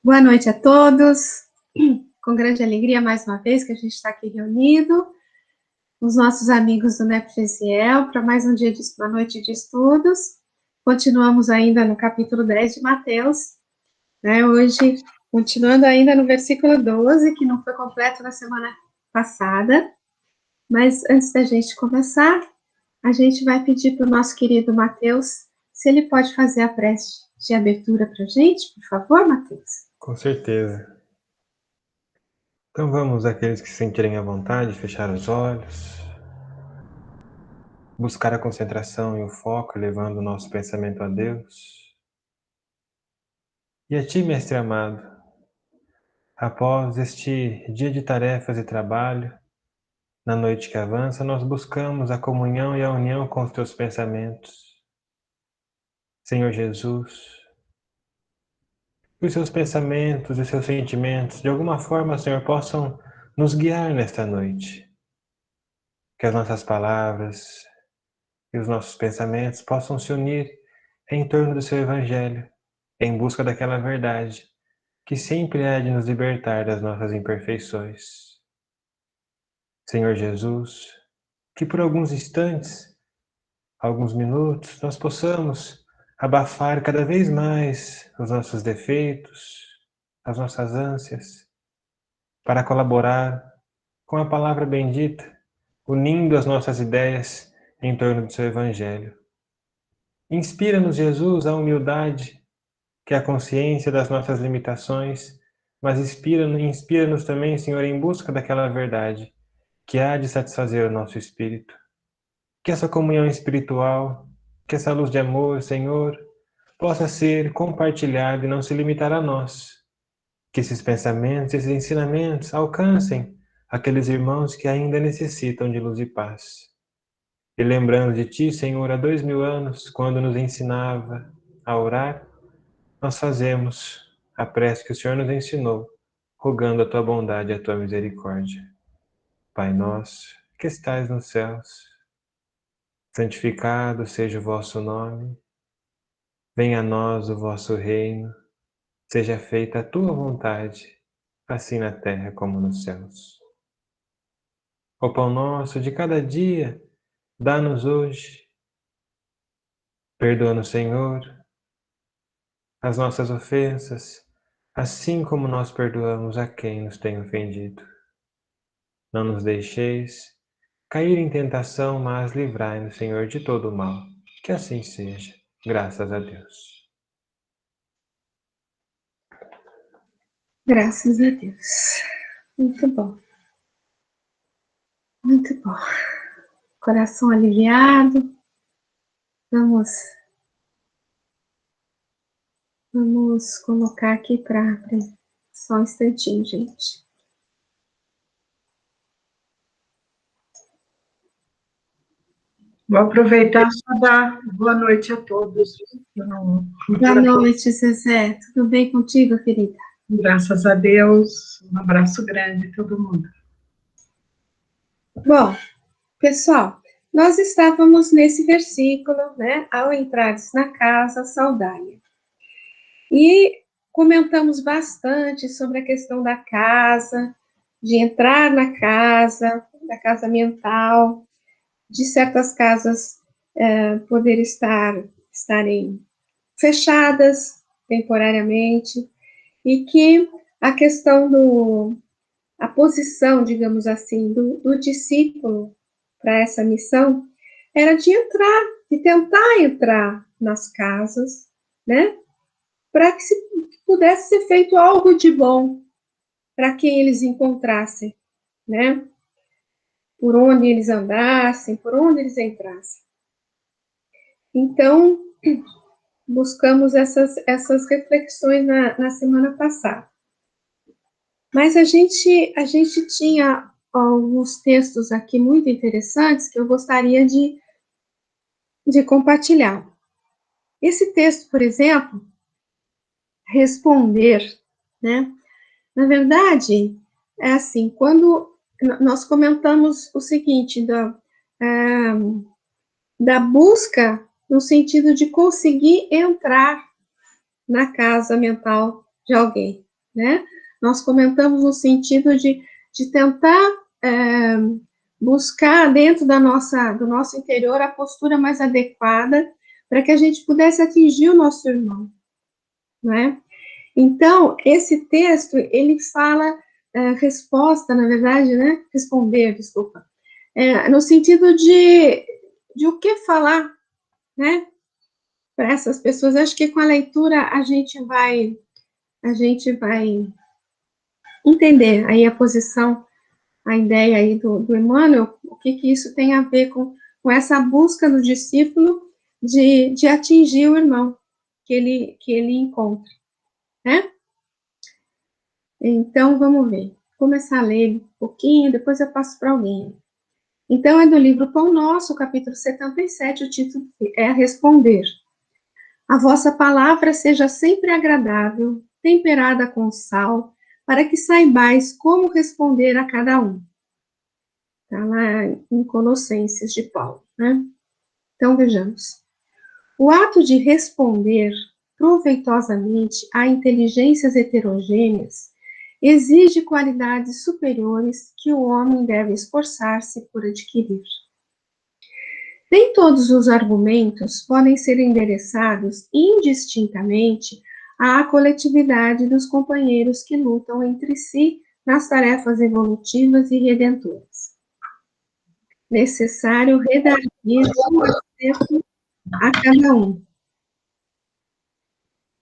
Boa noite a todos. Com grande alegria, mais uma vez, que a gente está aqui reunido, os nossos amigos do NEPGCL, para mais uma noite de estudos. Continuamos ainda no capítulo 10 de Mateus, né? Hoje, continuando ainda no versículo 12, que não foi completo na semana passada. Mas antes da gente começar, a gente vai pedir para o nosso querido Mateus se ele pode fazer a prece de abertura para a gente, por favor, Mateus. Com certeza. Então vamos, aqueles que se sentirem à vontade, fechar os olhos, buscar a concentração e o foco, levando o nosso pensamento a Deus. E a Ti, Mestre amado, após este dia de tarefas e trabalho, na noite que avança, nós buscamos a comunhão e a união com os Teus pensamentos. Senhor Jesus, que os Seus pensamentos e os Seus sentimentos, de alguma forma, Senhor, possam nos guiar nesta noite. Que as nossas palavras e os nossos pensamentos possam se unir em torno do Seu Evangelho, em busca daquela verdade que sempre há de nos libertar das nossas imperfeições. Senhor Jesus, que por alguns instantes, alguns minutos, nós possamos abafar cada vez mais os nossos defeitos, as nossas ânsias, para colaborar com a palavra bendita, unindo as nossas ideias em torno do Seu Evangelho. Inspira-nos, Jesus, a humildade, que é a consciência das nossas limitações, mas inspira-nos também, Senhor, em busca daquela verdade que há de satisfazer o nosso espírito. Que essa comunhão espiritual, que essa luz de amor, Senhor, possa ser compartilhada e não se limitar a nós. Que esses pensamentos, esses ensinamentos alcancem aqueles irmãos que ainda necessitam de luz e paz. E lembrando de Ti, Senhor, há 2000 anos, quando nos ensinava a orar, nós fazemos a prece que o Senhor nos ensinou, rogando a Tua bondade e a Tua misericórdia. Pai nosso, que estais nos céus, santificado seja o vosso nome, venha a nós o vosso reino, seja feita a Tua vontade, assim na terra como nos céus. O pão nosso de cada dia, dá-nos hoje. Perdoa-nos, Senhor, as nossas ofensas, assim como nós perdoamos a quem nos tem ofendido. Não nos deixeis cair em tentação, mas livrai-nos, Senhor, de todo o mal. Que assim seja, graças a Deus. Graças a Deus. Muito bom. Muito bom. Coração aliviado. Vamos colocar aqui para só um instantinho, gente. Vou aproveitar e só dar boa noite a todos. Boa noite, Zezé. Tudo bem contigo, querida? Graças a Deus. Um abraço grande a todo mundo. Bom, pessoal, nós estávamos nesse versículo, né? Ao entrares na casa, saudai-a. E comentamos bastante sobre a questão da casa, de entrar na casa, da casa mental, de certas casas poder estarem fechadas temporariamente, e que a questão a posição, digamos assim, do discípulo para essa missão era de entrar, de tentar entrar nas casas, né? Para que pudesse ser feito algo de bom para quem eles encontrassem, né? Por onde eles andassem, por onde eles entrassem. Então, buscamos essas reflexões na semana passada. Mas a gente tinha alguns textos aqui muito interessantes que eu gostaria de compartilhar. Esse texto, por exemplo, responder, né? Na verdade, é assim, quando nós comentamos o seguinte, da busca no sentido de conseguir entrar na casa mental de alguém, né? Nós comentamos no sentido de tentar buscar dentro do nosso interior a postura mais adequada para que a gente pudesse atingir o nosso irmão, né? Então, esse texto, ele fala resposta, na verdade, né? Responder, desculpa. No sentido de o que falar, né? Para essas pessoas. Acho que com a leitura a gente vai entender aí a posição, a ideia aí do Emmanuel, o que isso tem a ver com essa busca do discípulo de atingir o irmão que ele encontra, né? Então, vamos ver. Vou começar a ler um pouquinho, depois eu passo para alguém. Então, é do livro Pão Nosso, capítulo 77, o título é Responder. A vossa palavra seja sempre agradável, temperada com sal, para que saibais como responder a cada um. Está lá em Colossenses de Paulo, né? Então, vejamos. O ato de responder proveitosamente a inteligências heterogêneas exige qualidades superiores que o homem deve esforçar-se por adquirir. Nem todos os argumentos podem ser endereçados indistintamente à coletividade dos companheiros que lutam entre si nas tarefas evolutivas e redentoras. Necessário redarguir um acerto a cada um.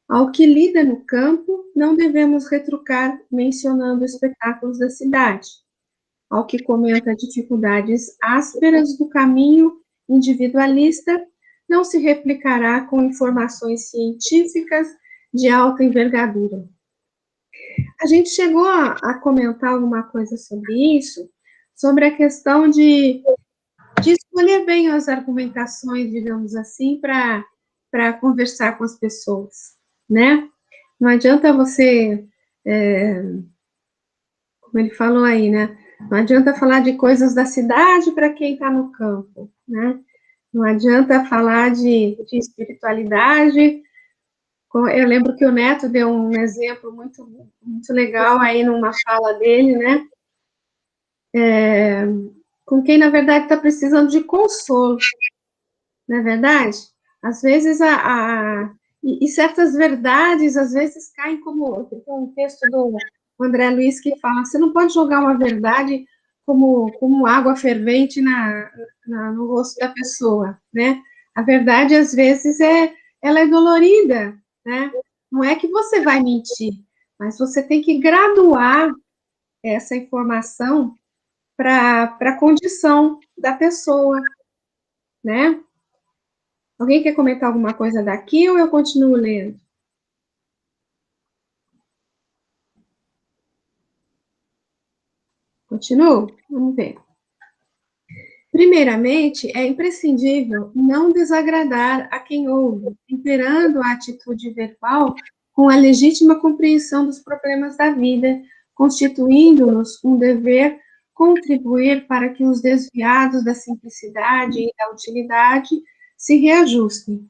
Ao que lida no campo, não devemos retrucar mencionando espetáculos da cidade. Ao que comenta dificuldades ásperas do caminho individualista, não se replicará com informações científicas de alta envergadura. A gente chegou a comentar alguma coisa sobre isso, sobre a questão de escolher bem as argumentações, digamos assim, para conversar com as pessoas, né? Não adianta você, como ele falou aí, né? Não adianta falar de coisas da cidade para quem está no campo, né? Não adianta falar de espiritualidade. Eu lembro que o Neto deu um exemplo muito, muito legal aí numa fala dele, né? Com quem, na verdade, está precisando de consolo, não é verdade? Às vezes, e certas verdades, às vezes, caem como... Tem um texto do André Luiz que fala, você não pode jogar uma verdade como água fervente no rosto da pessoa, né? A verdade, às vezes, ela é dolorida, né? Não é que você vai mentir, mas você tem que graduar essa informação para a condição da pessoa, né? Alguém quer comentar alguma coisa daqui ou eu continuo lendo? Continuo? Vamos ver. Primeiramente, é imprescindível não desagradar a quem ouve, temperando a atitude verbal com a legítima compreensão dos problemas da vida, constituindo-nos um dever contribuir para que os desviados da simplicidade e da utilidade se reajustem.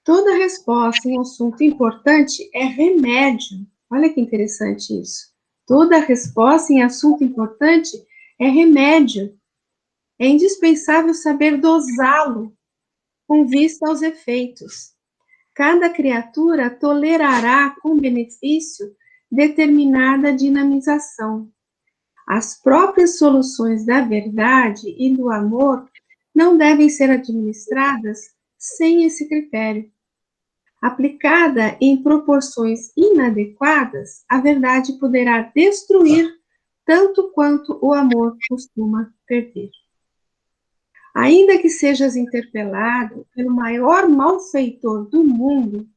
Toda resposta em assunto importante é remédio. Olha que interessante isso. Toda resposta em assunto importante é remédio. É indispensável saber dosá-lo com vista aos efeitos. Cada criatura tolerará com benefício determinada dinamização. As próprias soluções da verdade e do amor não devem ser administradas sem esse critério. Aplicada em proporções inadequadas, a verdade poderá destruir tanto quanto o amor costuma perder. Ainda que sejas interpelado pelo maior malfeitor do mundo,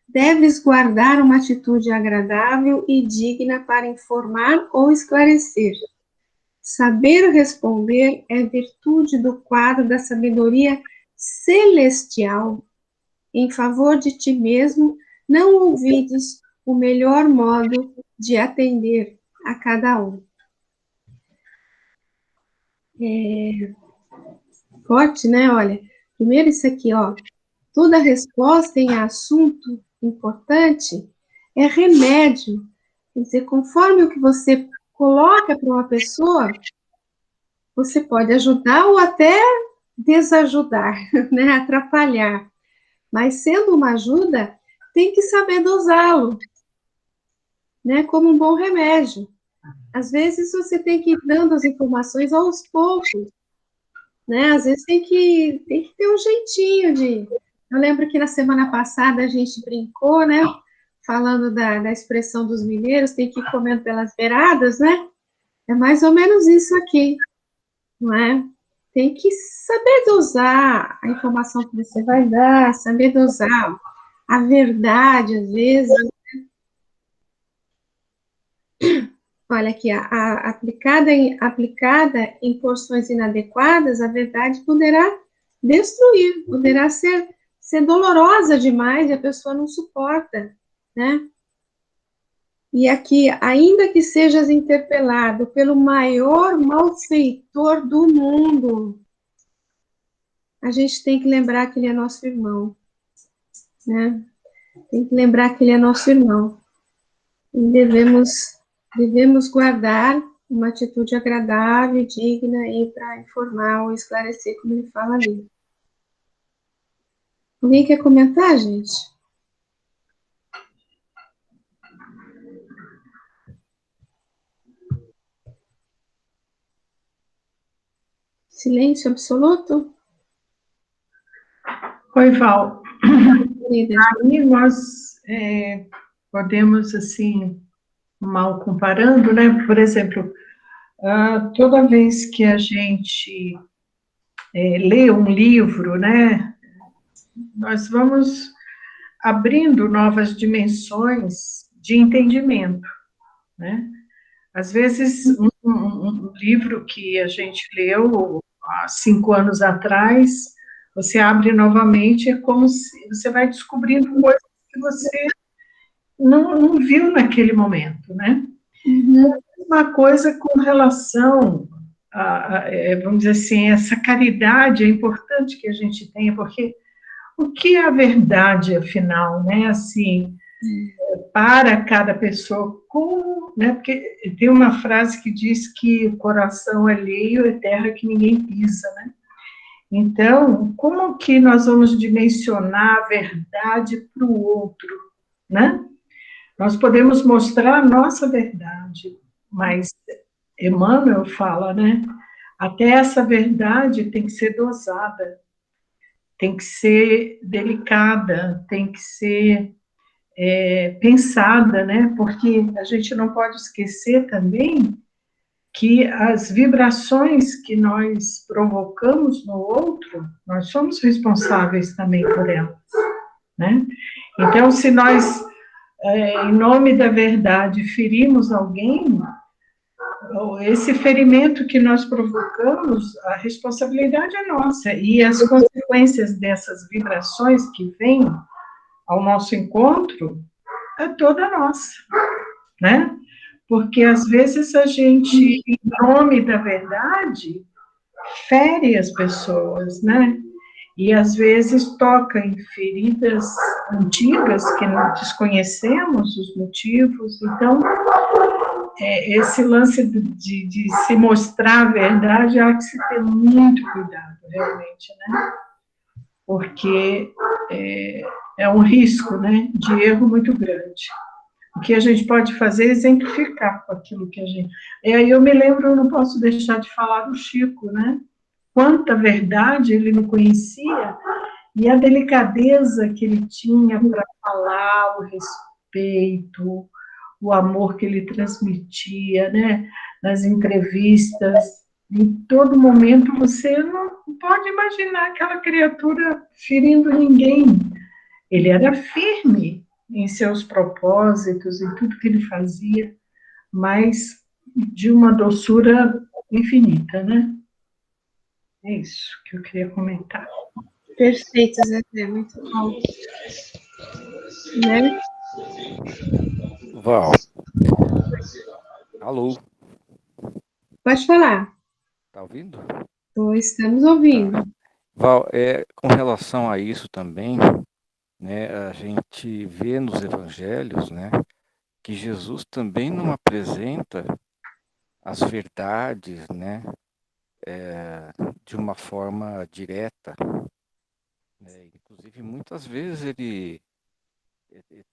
deves guardar uma atitude agradável e digna para informar ou esclarecer. Saber responder é virtude do quadro da sabedoria celestial. Em favor de ti mesmo, não ouvides o melhor modo de atender a cada um. Forte, né? Olha, primeiro isso aqui, ó. Toda resposta em assunto importante é remédio. Quer dizer, conforme o que você coloca para uma pessoa, você pode ajudar ou até desajudar, né? Atrapalhar. Mas sendo uma ajuda, tem que saber dosá-lo, né? Como um bom remédio. Às vezes você tem que ir dando as informações aos poucos, né? Às vezes tem que ter um jeitinho de. Eu lembro que na semana passada a gente brincou, né? Falando da expressão dos mineiros, tem que ir comendo pelas beiradas, né? É mais ou menos isso aqui, não é? Tem que saber dosar a informação que você vai dar, saber dosar a verdade, às vezes. Olha aqui, aplicada em porções inadequadas, a verdade poderá destruir, poderá ser dolorosa demais e a pessoa não suporta, né? E aqui, ainda que sejas interpelado pelo maior malfeitor do mundo, a gente tem que lembrar que ele é nosso irmão, né? Tem que lembrar que ele é nosso irmão. E devemos guardar uma atitude agradável e digna e para informar ou esclarecer, como ele fala ali. Alguém quer comentar, gente? Silêncio absoluto? Oi, Val. Querida, Aí nós podemos, assim, mal comparando, né? Por exemplo, toda vez que a gente lê um livro, né? Nós vamos abrindo novas dimensões de entendimento, né? Às vezes, um livro que a gente leu há 5 anos atrás, você abre novamente, é como se você vai descobrindo coisas que você não viu naquele momento, né? uhum, Uma coisa com relação vamos dizer assim, essa caridade é importante que a gente tenha, porque o que é a verdade, afinal, né? Assim, para cada pessoa, como, né? Porque tem uma frase que diz que o coração alheio é terra que ninguém pisa, né? Então, como que nós vamos dimensionar a verdade para o outro, né? Nós podemos mostrar a nossa verdade, mas Emmanuel fala, né? Até essa verdade tem que ser dosada, tem que ser delicada, tem que ser pensada, né? Porque a gente não pode esquecer também que as vibrações que nós provocamos no outro, nós somos responsáveis também por elas, né? Então, se nós, em nome da verdade, ferimos alguém, esse ferimento que nós provocamos, a responsabilidade é nossa, e as consequências dessas vibrações que vêm ao nosso encontro é toda nossa, né? Porque às vezes a gente, em nome da verdade, fere as pessoas, né? E às vezes toca em feridas antigas que não desconhecemos os motivos. Então, esse lance de se mostrar a verdade, há que se ter muito cuidado, realmente, né? Porque é um risco, né, de erro muito grande. O que a gente pode fazer é exemplificar com aquilo que a gente... E aí eu me lembro, eu não posso deixar de falar do Chico, né? Quanta verdade ele não conhecia e a delicadeza que ele tinha para falar, o respeito, o amor que ele transmitia, né? Nas entrevistas, em todo momento você não pode imaginar aquela criatura ferindo ninguém. Ele era firme em seus propósitos, em tudo que ele fazia, mas de uma doçura infinita, né? É isso que eu queria comentar. perfeito, Zé, muito bom. Né? Val, alô, Pode falar. tá ouvindo? Estamos ouvindo. Tá. Val, com relação a isso também, né, a gente vê nos evangelhos, né, que Jesus também não apresenta as verdades, né, de uma forma direta, né? Inclusive, muitas vezes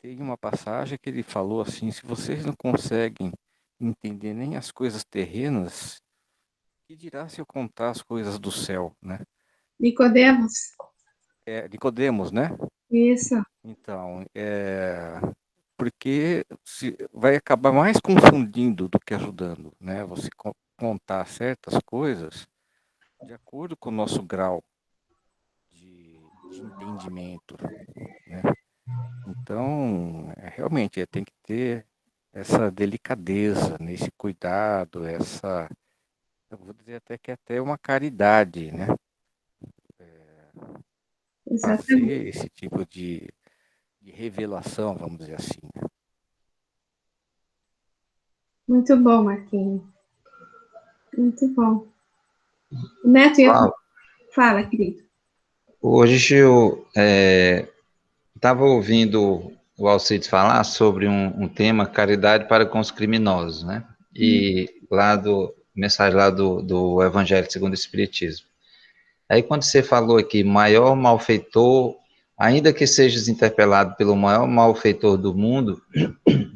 tem uma passagem que ele falou assim: se vocês não conseguem entender nem as coisas terrenas, que dirá se eu contar as coisas do céu, né? Nicodemos, Nicodemos, né? isso, Então, porque vai acabar mais confundindo do que ajudando, né? Você contar certas coisas de acordo com o nosso grau de entendimento, né? Então, realmente tem que ter essa delicadeza, nesse cuidado, eu vou dizer até que é até uma caridade, né? exatamente. Fazer esse tipo de revelação, vamos dizer assim, né? Muito bom, Marquinhos. Muito bom. O Neto ia Uau. fala, querido. Hoje eu estava ouvindo o Alcides falar sobre um tema, caridade para com os criminosos, né? E mensagem lá do Evangelho segundo o Espiritismo. Aí quando você falou aqui, maior malfeitor, ainda que sejas interpelado pelo maior malfeitor do mundo,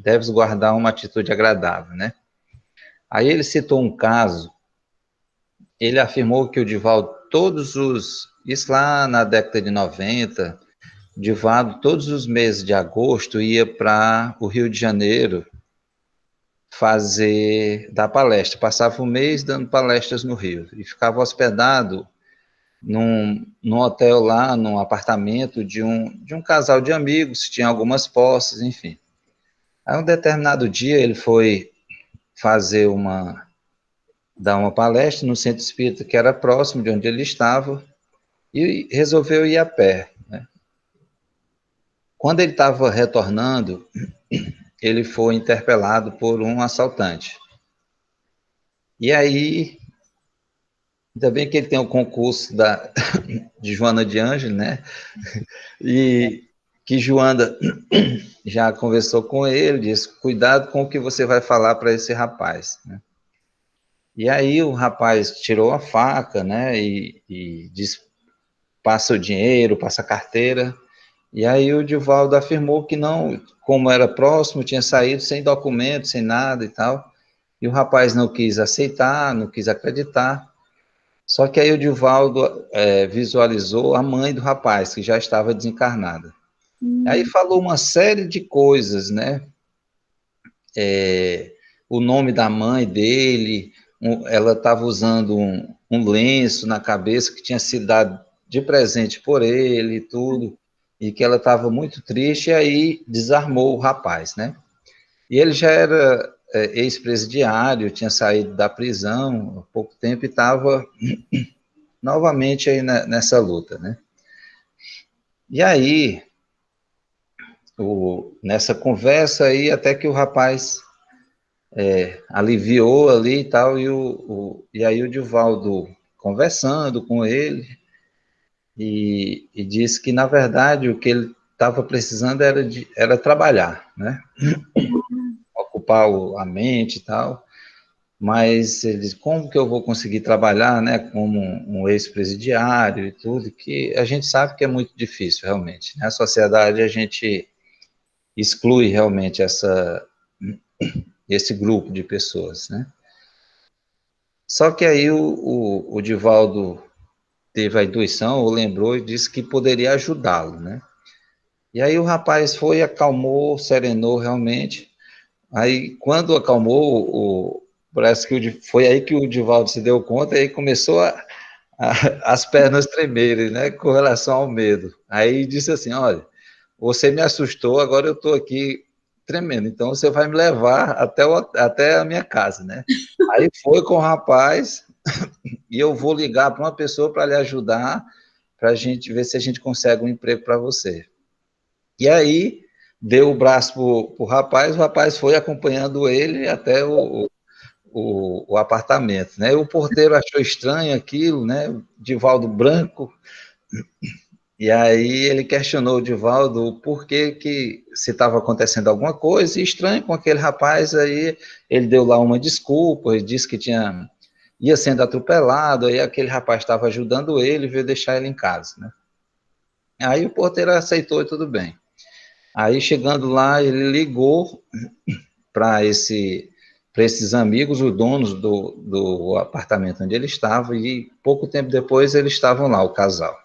deves guardar uma atitude agradável, né? Aí ele citou um caso, ele afirmou que o Divaldo, isso lá na década de 90, Divaldo, todos os meses de agosto, ia para o Rio de Janeiro dar palestra. Passava um mês dando palestras no Rio e ficava hospedado num hotel lá, num apartamento de um casal de amigos, tinha algumas posses, enfim. Aí um determinado dia ele foi dar uma palestra no centro espírita que era próximo de onde ele estava e resolveu ir a pé. Quando ele estava retornando, ele foi interpelado por um assaltante. E aí, ainda bem que ele tem o concurso de Joana de Ângeles, né? E que Joana já conversou com ele, disse, cuidado com o que você vai falar para esse rapaz, né? E aí o rapaz tirou a faca, né? E disse, passa o dinheiro, passa a carteira. E aí o Divaldo afirmou que não, como era próximo, tinha saído sem documento, sem nada e tal. E o rapaz não quis aceitar, não quis acreditar. Só que aí o Divaldo visualizou a mãe do rapaz, que já estava desencarnada. Aí falou uma série de coisas, né? O nome da mãe dele, ela estava usando um lenço na cabeça que tinha sido dado de presente por ele e tudo, e que ela estava muito triste, e aí desarmou o rapaz, né? E ele já era ex-presidiário, tinha saído da prisão há pouco tempo e estava novamente aí nessa luta, né? E aí, nessa conversa aí, até que o rapaz aliviou ali e tal, e aí o Divaldo conversando com ele, e disse que, na verdade, o que ele estava precisando era trabalhar, né? Ocupar a mente e tal, mas ele disse, como que eu vou conseguir trabalhar, né, como um ex-presidiário e tudo, que a gente sabe que é muito difícil, realmente. Na sociedade, a gente exclui realmente esse grupo de pessoas, né? Só que aí o Divaldo teve a intuição, ou lembrou, e disse que poderia ajudá-lo, né? E aí o rapaz foi, acalmou, serenou realmente. Aí, quando acalmou, parece que foi aí que o Divaldo se deu conta, e aí começou as pernas tremerem, né, com relação ao medo. Aí disse assim, olha, você me assustou, agora eu estou aqui tremendo, então você vai me levar até a minha casa, né? Aí foi com o rapaz, e eu vou ligar para uma pessoa para lhe ajudar, para a gente ver se a gente consegue um emprego para você. E aí, deu o braço para o rapaz foi acompanhando ele até o apartamento, né? O porteiro achou estranho aquilo, né? Divaldo branco, E aí ele questionou o Divaldo o porquê que se estava acontecendo alguma coisa estranha com aquele rapaz. Aí ele deu lá uma desculpa, e disse que ia sendo atropelado, aí aquele rapaz estava ajudando ele, veio deixar ele em casa, né? Aí o porteiro aceitou e tudo bem. Aí chegando lá, ele ligou para esses amigos, os donos do apartamento onde ele estava, e pouco tempo depois eles estavam lá, o casal.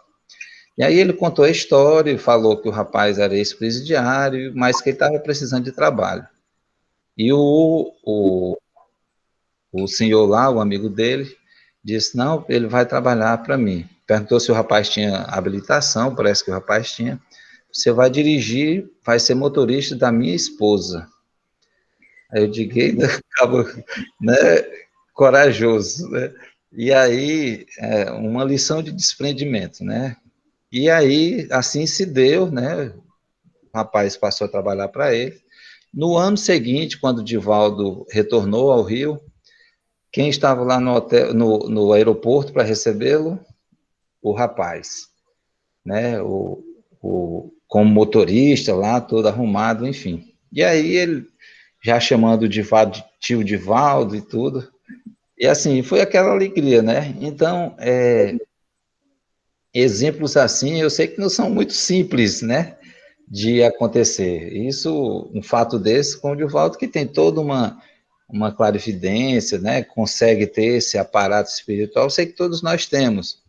E aí ele contou a história e falou que o rapaz era ex-presidiário, mas que ele estava precisando de trabalho. E o senhor lá, o amigo dele, disse, não, ele vai trabalhar para mim. Perguntou se o rapaz tinha habilitação, parece que o rapaz tinha. Você vai dirigir, vai ser motorista da minha esposa. Aí eu digo, acaba, né, corajoso, né? E aí, uma lição de desprendimento, né? E aí, assim se deu, né? O rapaz passou a trabalhar para ele. No ano seguinte, quando o Divaldo retornou ao Rio, quem estava lá no hotel, no aeroporto para recebê-lo? O rapaz, né? Como motorista lá, todo arrumado, enfim. E aí ele já chamando o Divaldo de tio Divaldo e tudo. E assim, foi aquela alegria, né? Então, exemplos assim, eu sei que não são muito simples, né? De acontecer. Isso, um fato desse, com o Divaldo, que tem toda uma clarividência, né? Consegue ter esse aparato espiritual, eu sei que todos nós temos,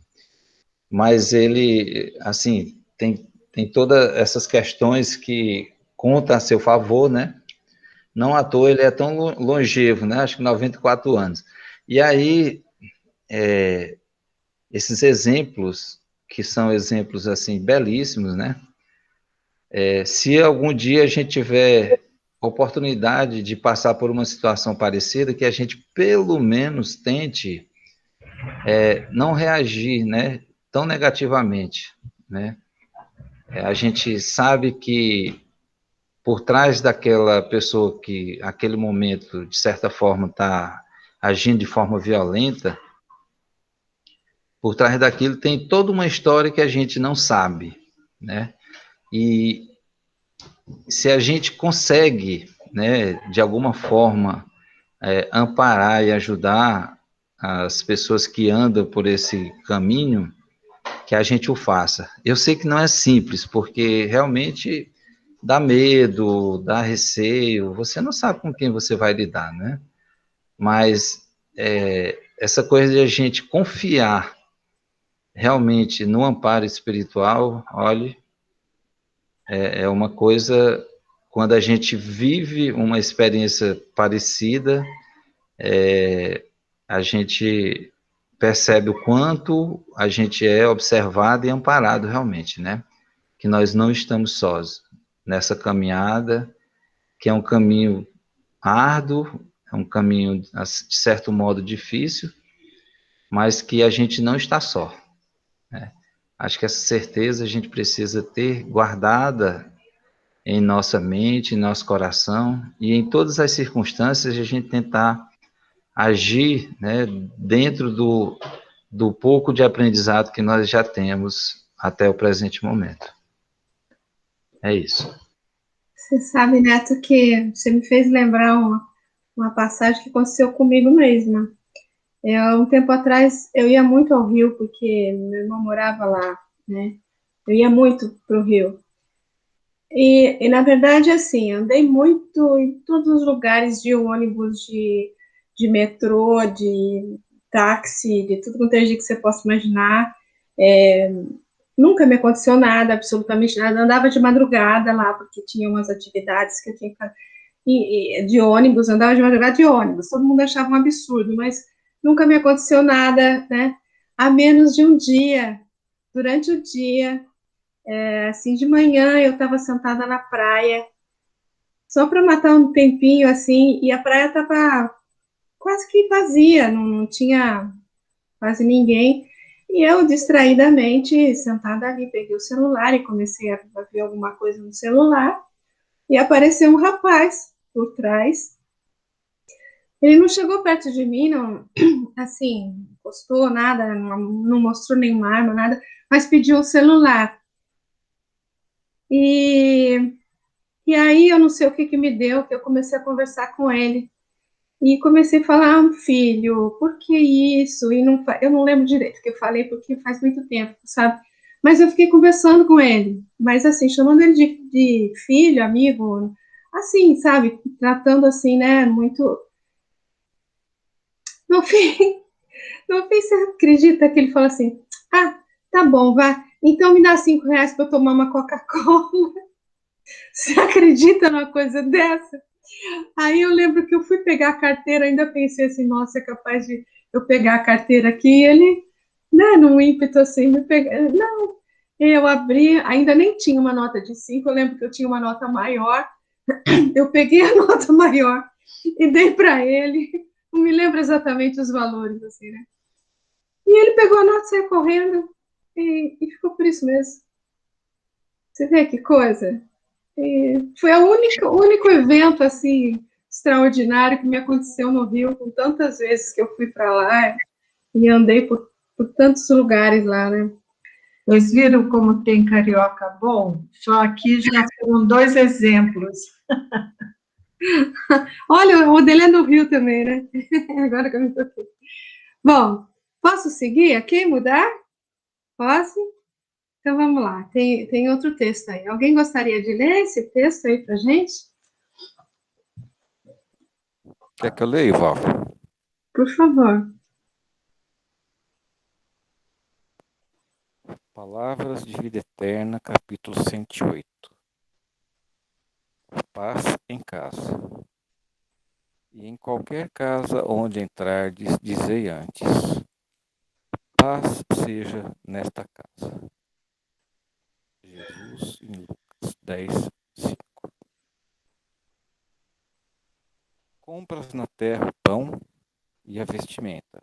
mas ele, assim, tem todas essas questões que contam a seu favor, né? Não à toa ele é tão longevo, né? Acho que 94 anos. E aí, esses exemplos, que são exemplos, assim, belíssimos, né? Se algum dia a gente tiver oportunidade de passar por uma situação parecida, que a gente pelo menos tente não reagir, né, tão negativamente, né? A gente sabe que por trás daquela pessoa que, aquele momento, de certa forma, está agindo de forma violenta, por trás daquilo tem toda uma história que a gente não sabe, né? E se a gente consegue, né, de alguma forma, amparar e ajudar as pessoas que andam por esse caminho, que a gente o faça. Eu sei que não é simples, porque realmente dá medo, dá receio, você não sabe com quem você vai lidar, né? Mas essa coisa de a gente confiar realmente no amparo espiritual, olha, é uma coisa, quando a gente vive uma experiência parecida, a gente percebe o quanto a gente é observado e amparado realmente, né? Que nós não estamos sós nessa caminhada, que é um caminho árduo, é um caminho, de certo modo, difícil, mas que a gente não está só, né? Acho que essa certeza a gente precisa ter guardada em nossa mente, em nosso coração, e em todas as circunstâncias a gente tentar agir, né, dentro do pouco de aprendizado que nós já temos até o presente momento. É isso. Você sabe, Neto, que você me fez lembrar uma passagem que aconteceu comigo mesma. Há um tempo atrás, eu ia muito ao Rio, porque meu irmão morava lá, né? Eu ia muito para o Rio. E, na verdade, assim, andei muito em todos os lugares de ônibus, de metrô, de táxi, de tudo quanto é jeito que você possa imaginar. Nunca me aconteceu nada, absolutamente nada. Andava de madrugada lá, porque tinha umas atividades que eu tinha que fazer. De ônibus, andava de madrugada de ônibus. Todo mundo achava um absurdo, mas nunca me aconteceu nada, né? A menos de um dia, durante o dia, assim, de manhã, eu estava sentada na praia, só para matar um tempinho, assim, e a praia estava quase que vazia, não tinha quase ninguém. E eu, distraidamente, sentada ali, peguei o celular e comecei a ver alguma coisa no celular, e apareceu um rapaz por trás. Ele não chegou perto de mim, não, assim, encostou nada, não mostrou nenhuma arma, nada, mas pediu o celular. E, e aí eu não sei o que me deu, que eu comecei a conversar com ele. E comecei a falar, filho, por que isso? E não, eu não lembro direito o que eu falei, porque faz muito tempo, sabe? Mas eu fiquei conversando com ele, mas assim, chamando ele de filho, amigo, assim, sabe? Tratando assim, né? Muito. No fim, no fim, você acredita que ele falou assim: ah, tá bom, vai. Então me dá R$ 5 para eu tomar uma Coca-Cola. Você acredita numa coisa dessa? Aí eu lembro que eu fui pegar a carteira, ainda pensei assim, nossa, é capaz de eu pegar a carteira aqui, e ele, né, num ímpeto assim, me pegar. Não, eu abri, ainda nem tinha uma nota de 5, eu lembro que eu tinha uma nota maior, eu peguei a nota maior e dei para ele, não me lembro exatamente os valores, assim, né? E ele pegou a nota, saiu correndo e ficou por isso mesmo. Você vê que coisa? E foi o único evento assim extraordinário que me aconteceu no Rio, com tantas vezes que eu fui para lá e andei por tantos lugares lá, né? Vocês viram como tem carioca bom? Só aqui já foram 2 exemplos. Olha, o dele é no Rio também, né? Agora que eu me toquei. Bom, posso seguir aqui, mudar? Posso? Então vamos lá. Tem outro texto aí. Alguém gostaria de ler esse texto aí para gente? Quer que eu leia, Val? Por favor. Palavras de Vida Eterna, capítulo 108. Paz em casa. E em qualquer casa onde entrardes, dizei antes: paz seja nesta casa. Jesus, em Lucas 10, 5. Compras na terra o pão e a vestimenta,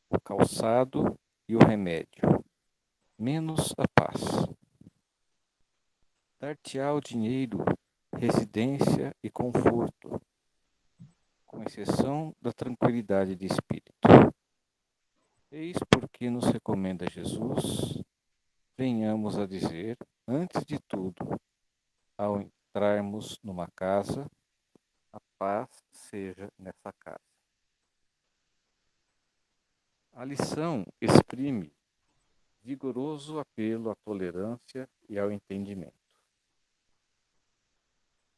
o calçado e o remédio, menos a paz. Dar-te-á o dinheiro, residência e conforto, com exceção da tranquilidade de espírito. Eis porque nos recomenda Jesus, venhamos a dizer, antes de tudo, ao entrarmos numa casa, a paz seja nessa casa. A lição exprime vigoroso apelo à tolerância e ao entendimento.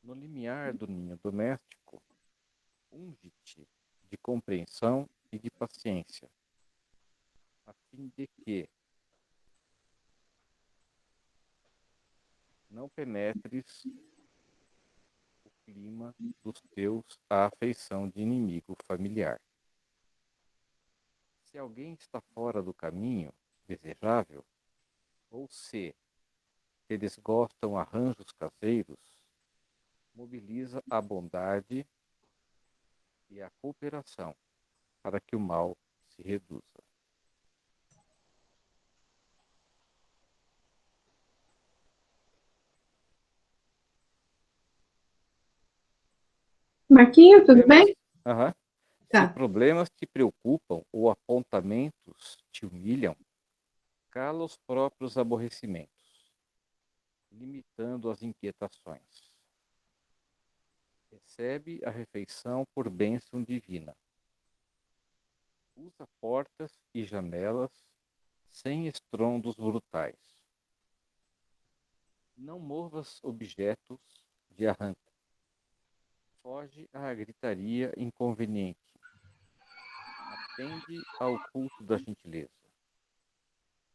No limiar do ninho doméstico, unge-te de compreensão e de paciência, a fim de que não penetres o clima dos teus à afeição de inimigo familiar. Se alguém está fora do caminho desejável, ou se te desgostam arranjos caseiros, mobiliza a bondade e a cooperação para que o mal se reduza. Marquinho, tudo Problemas, bem? Aham. Se Tá. problemas te preocupam ou apontamentos te humilham, cala os próprios aborrecimentos, limitando as inquietações. Recebe a refeição por bênção divina. Usa portas e janelas sem estrondos brutais. Não movas objetos de arranque. Foge à gritaria inconveniente. Atende ao culto da gentileza.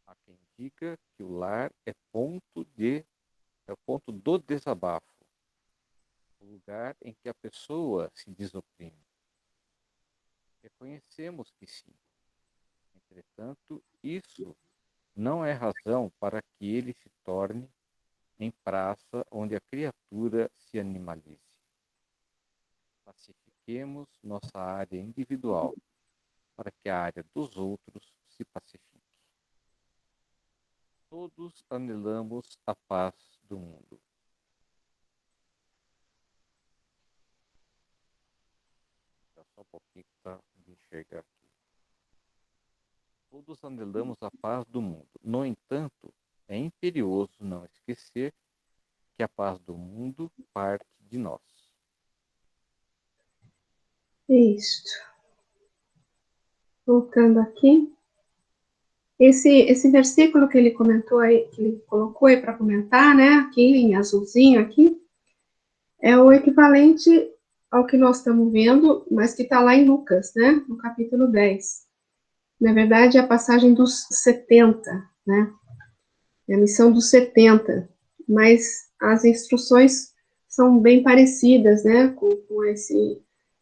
Há quem diga que o lar é o ponto do desabafo, o lugar em que a pessoa se desoprime. Reconhecemos que sim. Entretanto, isso não é razão para que ele se torne em praça onde a criatura se animalize. Pacifiquemos nossa área individual para que a área dos outros se pacifique. Todos anelamos a paz do mundo. Só um pouquinho para enxergar aqui. Todos anelamos a paz do mundo. No entanto, é imperioso não esquecer que a paz do mundo parte de nós. Isto. Voltando aqui. Esse versículo que ele comentou aí, que ele colocou aí para comentar, né, aqui em azulzinho aqui, é o equivalente ao que nós estamos vendo, mas que está lá em Lucas, né, no capítulo 10. Na verdade, é a passagem dos 70, né, é a missão dos 70, mas as instruções são bem parecidas, né, com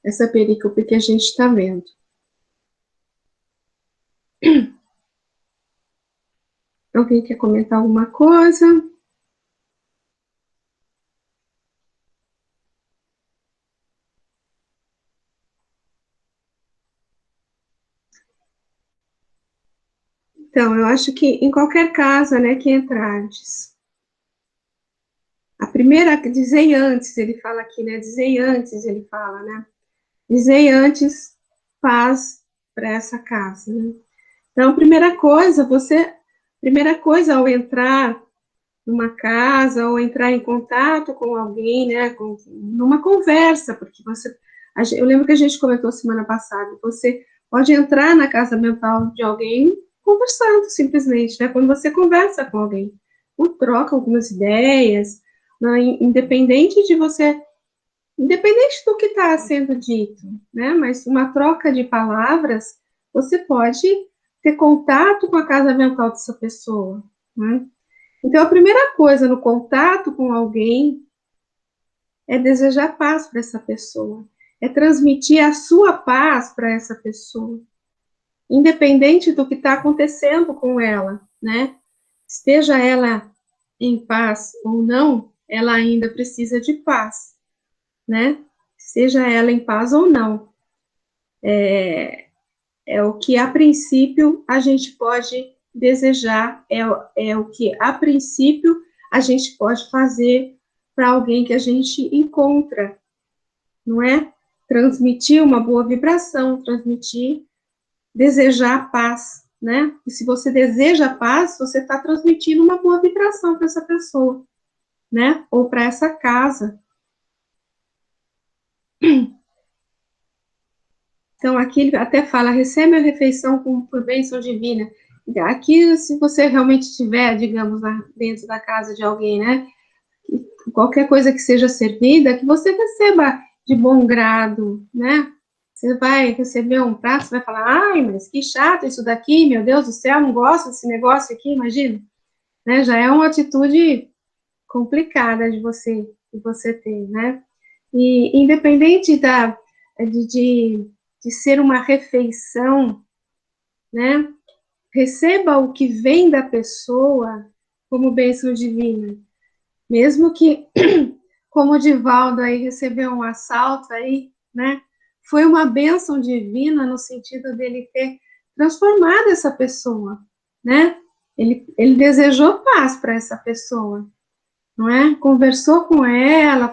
essa perícope que a gente está vendo. Alguém quer comentar alguma coisa? Então, eu acho que em qualquer casa, né, que entrardes, a primeira, dizei antes, ele fala aqui, né, dizei antes, ele fala, né, dizei antes paz para essa casa, né. Então, primeira coisa ao entrar numa casa, ou entrar em contato com alguém, né, numa conversa, porque eu lembro que a gente comentou semana passada, você pode entrar na casa mental de alguém conversando, simplesmente, né, quando você conversa com alguém, ou troca algumas ideias, né, independente do que está sendo dito, né, mas uma troca de palavras, você pode ter contato com a casa mental dessa pessoa, né. Então, a primeira coisa no contato com alguém é desejar paz para essa pessoa, é transmitir a sua paz para essa pessoa, independente do que está acontecendo com ela, né? Esteja ela em paz ou não, ela ainda precisa de paz, né? Seja ela em paz ou não. É o que, a princípio, a gente pode desejar, é o que, a princípio, a gente pode fazer para alguém que a gente encontra, não é? Transmitir uma boa vibração, desejar paz, né? E se você deseja paz, você está transmitindo uma boa vibração para essa pessoa, né? Ou para essa casa. Então, aqui ele até fala, recebe a refeição por bênção divina. Aqui, se você realmente estiver, digamos, dentro da casa de alguém, né, qualquer coisa que seja servida, que você receba de bom grado, né? Você vai receber um prato, você vai falar, ai, mas que chato isso daqui, meu Deus do céu, não gosto desse negócio aqui, imagina. Né? Já é uma atitude complicada de você ter, né? E independente de ser uma refeição, né? Receba o que vem da pessoa como bênção divina. Mesmo que, como o Divaldo aí recebeu um assalto aí, né? Foi uma bênção divina no sentido dele ter transformado essa pessoa, né? Ele desejou paz para essa pessoa, não é? Conversou com ela,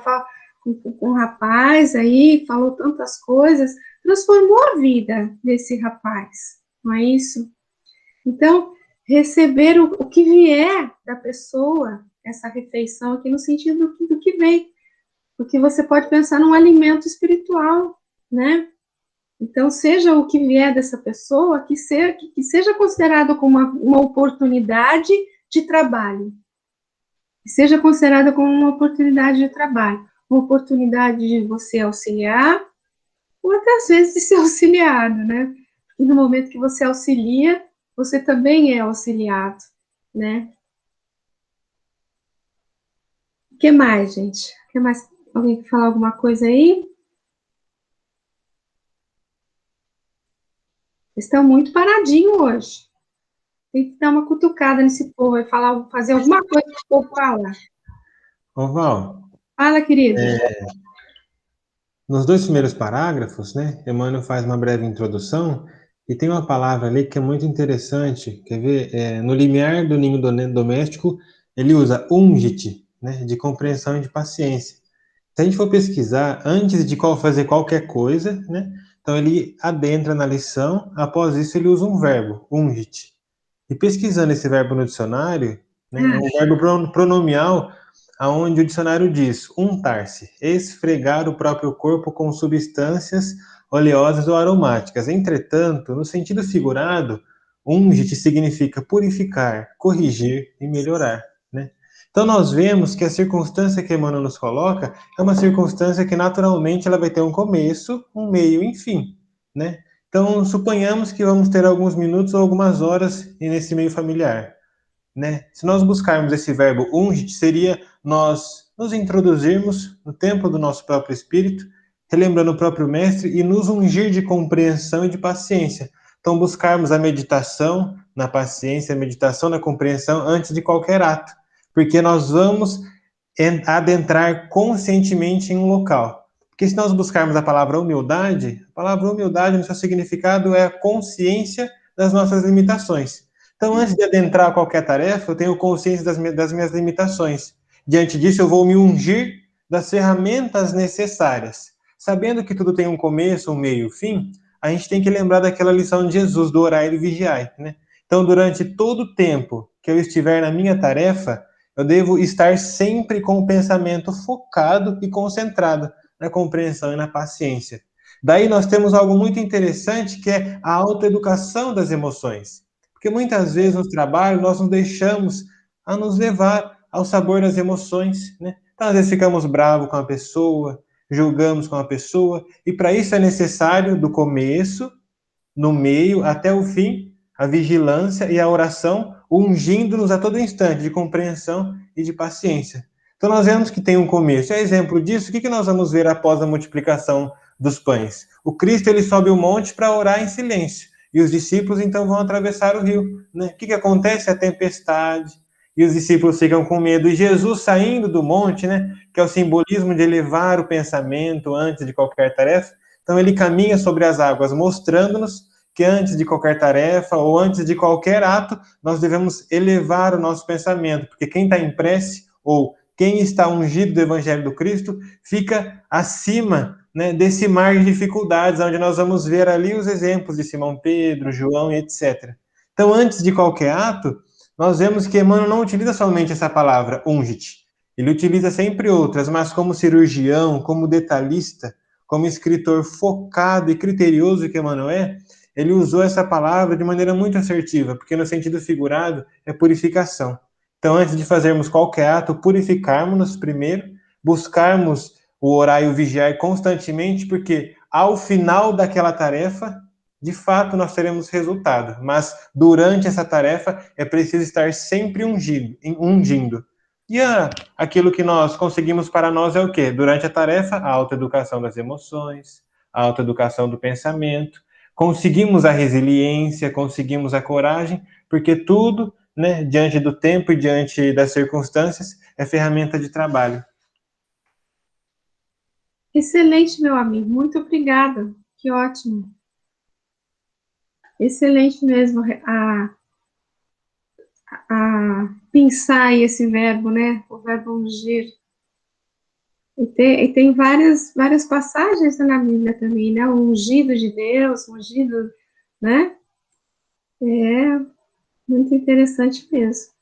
com o rapaz aí, falou tantas coisas, transformou a vida desse rapaz, não é isso? Então, receber o que vier da pessoa, essa refeição aqui no sentido do que vem, porque você pode pensar num alimento espiritual, né? Então, seja o que vier dessa pessoa, que seja considerado como uma oportunidade de trabalho, que seja considerada como uma oportunidade de trabalho, uma oportunidade de você auxiliar, ou até às vezes de ser auxiliado, né? E no momento que você auxilia, você também é auxiliado, né? O que mais, gente? O que mais? Alguém quer falar alguma coisa aí? Estão muito paradinhos hoje. Tem que dar uma cutucada nesse povo e fazer alguma coisa que o povo fala. Ô, Val, Fala, querido. nos 2 primeiros parágrafos, né, Emmanuel faz uma breve introdução e tem uma palavra ali que é muito interessante. Quer ver? No limiar do ninho doméstico, ele usa ungit, né, de compreensão e de paciência. Se a gente for pesquisar, antes de fazer qualquer coisa, né, então ele adentra na lição, após isso ele usa um verbo, ungit. E pesquisando esse verbo no dicionário, né, é um verbo pronomial aonde o dicionário diz untar-se, esfregar o próprio corpo com substâncias oleosas ou aromáticas. Entretanto, no sentido figurado, unge significa purificar, corrigir e melhorar, né? Então nós vemos que a circunstância que Emmanuel nos coloca é uma circunstância que naturalmente ela vai ter um começo, um meio e um fim, né? Então suponhamos que vamos ter alguns minutos ou algumas horas nesse meio familiar, né? Se nós buscarmos esse verbo ungit, seria nós nos introduzirmos no templo do nosso próprio espírito, relembrando o próprio mestre e nos ungir de compreensão e de paciência. Então buscarmos a meditação na paciência, a meditação na compreensão antes de qualquer ato, porque nós vamos adentrar conscientemente em um local. Porque se nós buscarmos a palavra humildade no seu significado é a consciência das nossas limitações. Então, antes de adentrar qualquer tarefa, eu tenho consciência das minhas limitações. Diante disso, eu vou me ungir das ferramentas necessárias. Sabendo que tudo tem um começo, um meio e um fim, a gente tem que lembrar daquela lição de Jesus, do orai e vigiai, né? Então, durante todo o tempo que eu estiver na minha tarefa, eu devo estar sempre com o pensamento focado e concentrado na compreensão e na paciência. Daí nós temos algo muito interessante, que é a autoeducação das emoções. Porque muitas vezes no trabalho nós nos deixamos a nos levar ao sabor das emoções, né? Então, às vezes ficamos bravos com a pessoa, julgamos com a pessoa, e para isso é necessário, do começo, no meio, até o fim, a vigilância e a oração, ungindo-nos a todo instante de compreensão e de paciência. Então, nós vemos que tem um começo. É exemplo disso, o que nós vamos ver após a multiplicação dos pães? O Cristo, ele sobe o monte para orar em silêncio. E os discípulos, então, vão atravessar o rio, né? O que acontece? A tempestade. E os discípulos ficam com medo. E Jesus, saindo do monte, né? Que é o simbolismo de elevar o pensamento antes de qualquer tarefa. Então, ele caminha sobre as águas, mostrando-nos que antes de qualquer tarefa ou antes de qualquer ato, nós devemos elevar o nosso pensamento. Porque quem está em prece ou quem está ungido do Evangelho do Cristo fica acima, né, desse mar de dificuldades, onde nós vamos ver ali os exemplos de Simão Pedro, João e etc. Então, antes de qualquer ato, nós vemos que Emmanuel não utiliza somente essa palavra, ungit. Ele utiliza sempre outras, mas como cirurgião, como detalhista, como escritor focado e criterioso que Emmanuel é, ele usou essa palavra de maneira muito assertiva, porque no sentido figurado é purificação. Então, antes de fazermos qualquer ato, purificarmos-nos primeiro, buscarmos o orar e o vigiar constantemente, porque ao final daquela tarefa, de fato, nós teremos resultado. Mas durante essa tarefa, é preciso estar sempre ungindo. E aquilo que nós conseguimos para nós é o quê? Durante a tarefa, a autoeducação das emoções, a autoeducação do pensamento, conseguimos a resiliência, conseguimos a coragem, porque tudo, né, diante do tempo e diante das circunstâncias, é ferramenta de trabalho. Excelente, meu amigo. Muito obrigada. Que ótimo. Excelente mesmo a pensar esse verbo, né? O verbo ungir. E tem várias passagens na Bíblia também, né? O ungido de Deus, o ungido, né? É muito interessante mesmo.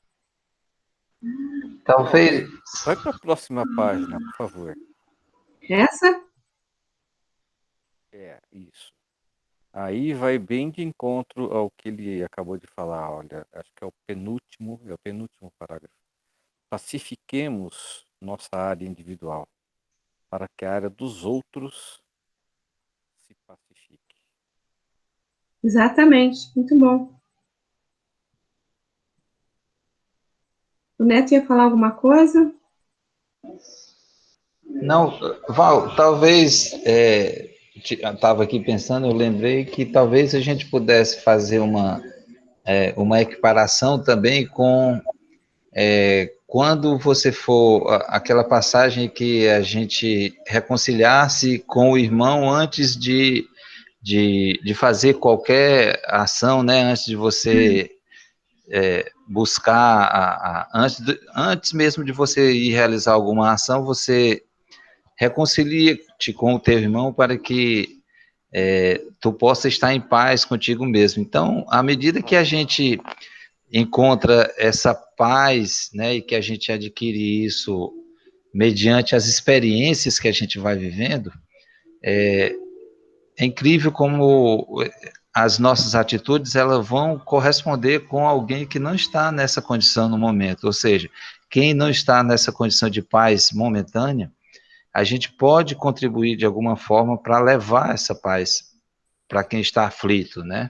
Talvez. Vai para a próxima página, por favor. Essa? É, isso. Aí vai bem de encontro ao que ele acabou de falar. Olha, acho que é o penúltimo parágrafo. Pacifiquemos nossa área individual, para que a área dos outros se pacifique. Exatamente, muito bom. O Neto ia falar alguma coisa? Não, Val, talvez, eu estava aqui pensando, eu lembrei que talvez a gente pudesse fazer uma equiparação também com quando você for, aquela passagem que a gente reconciliar-se com o irmão antes de fazer qualquer ação, né? Antes de você buscar, antes mesmo de você ir realizar alguma ação, você reconcilia-te com o teu irmão para que tu possa estar em paz contigo mesmo. Então, à medida que a gente encontra essa paz, né, e que a gente adquire isso mediante as experiências que a gente vai vivendo, é incrível como as nossas atitudes elas vão corresponder com alguém que não está nessa condição no momento, ou seja, quem não está nessa condição de paz momentânea, a gente pode contribuir de alguma forma para levar essa paz para quem está aflito, né?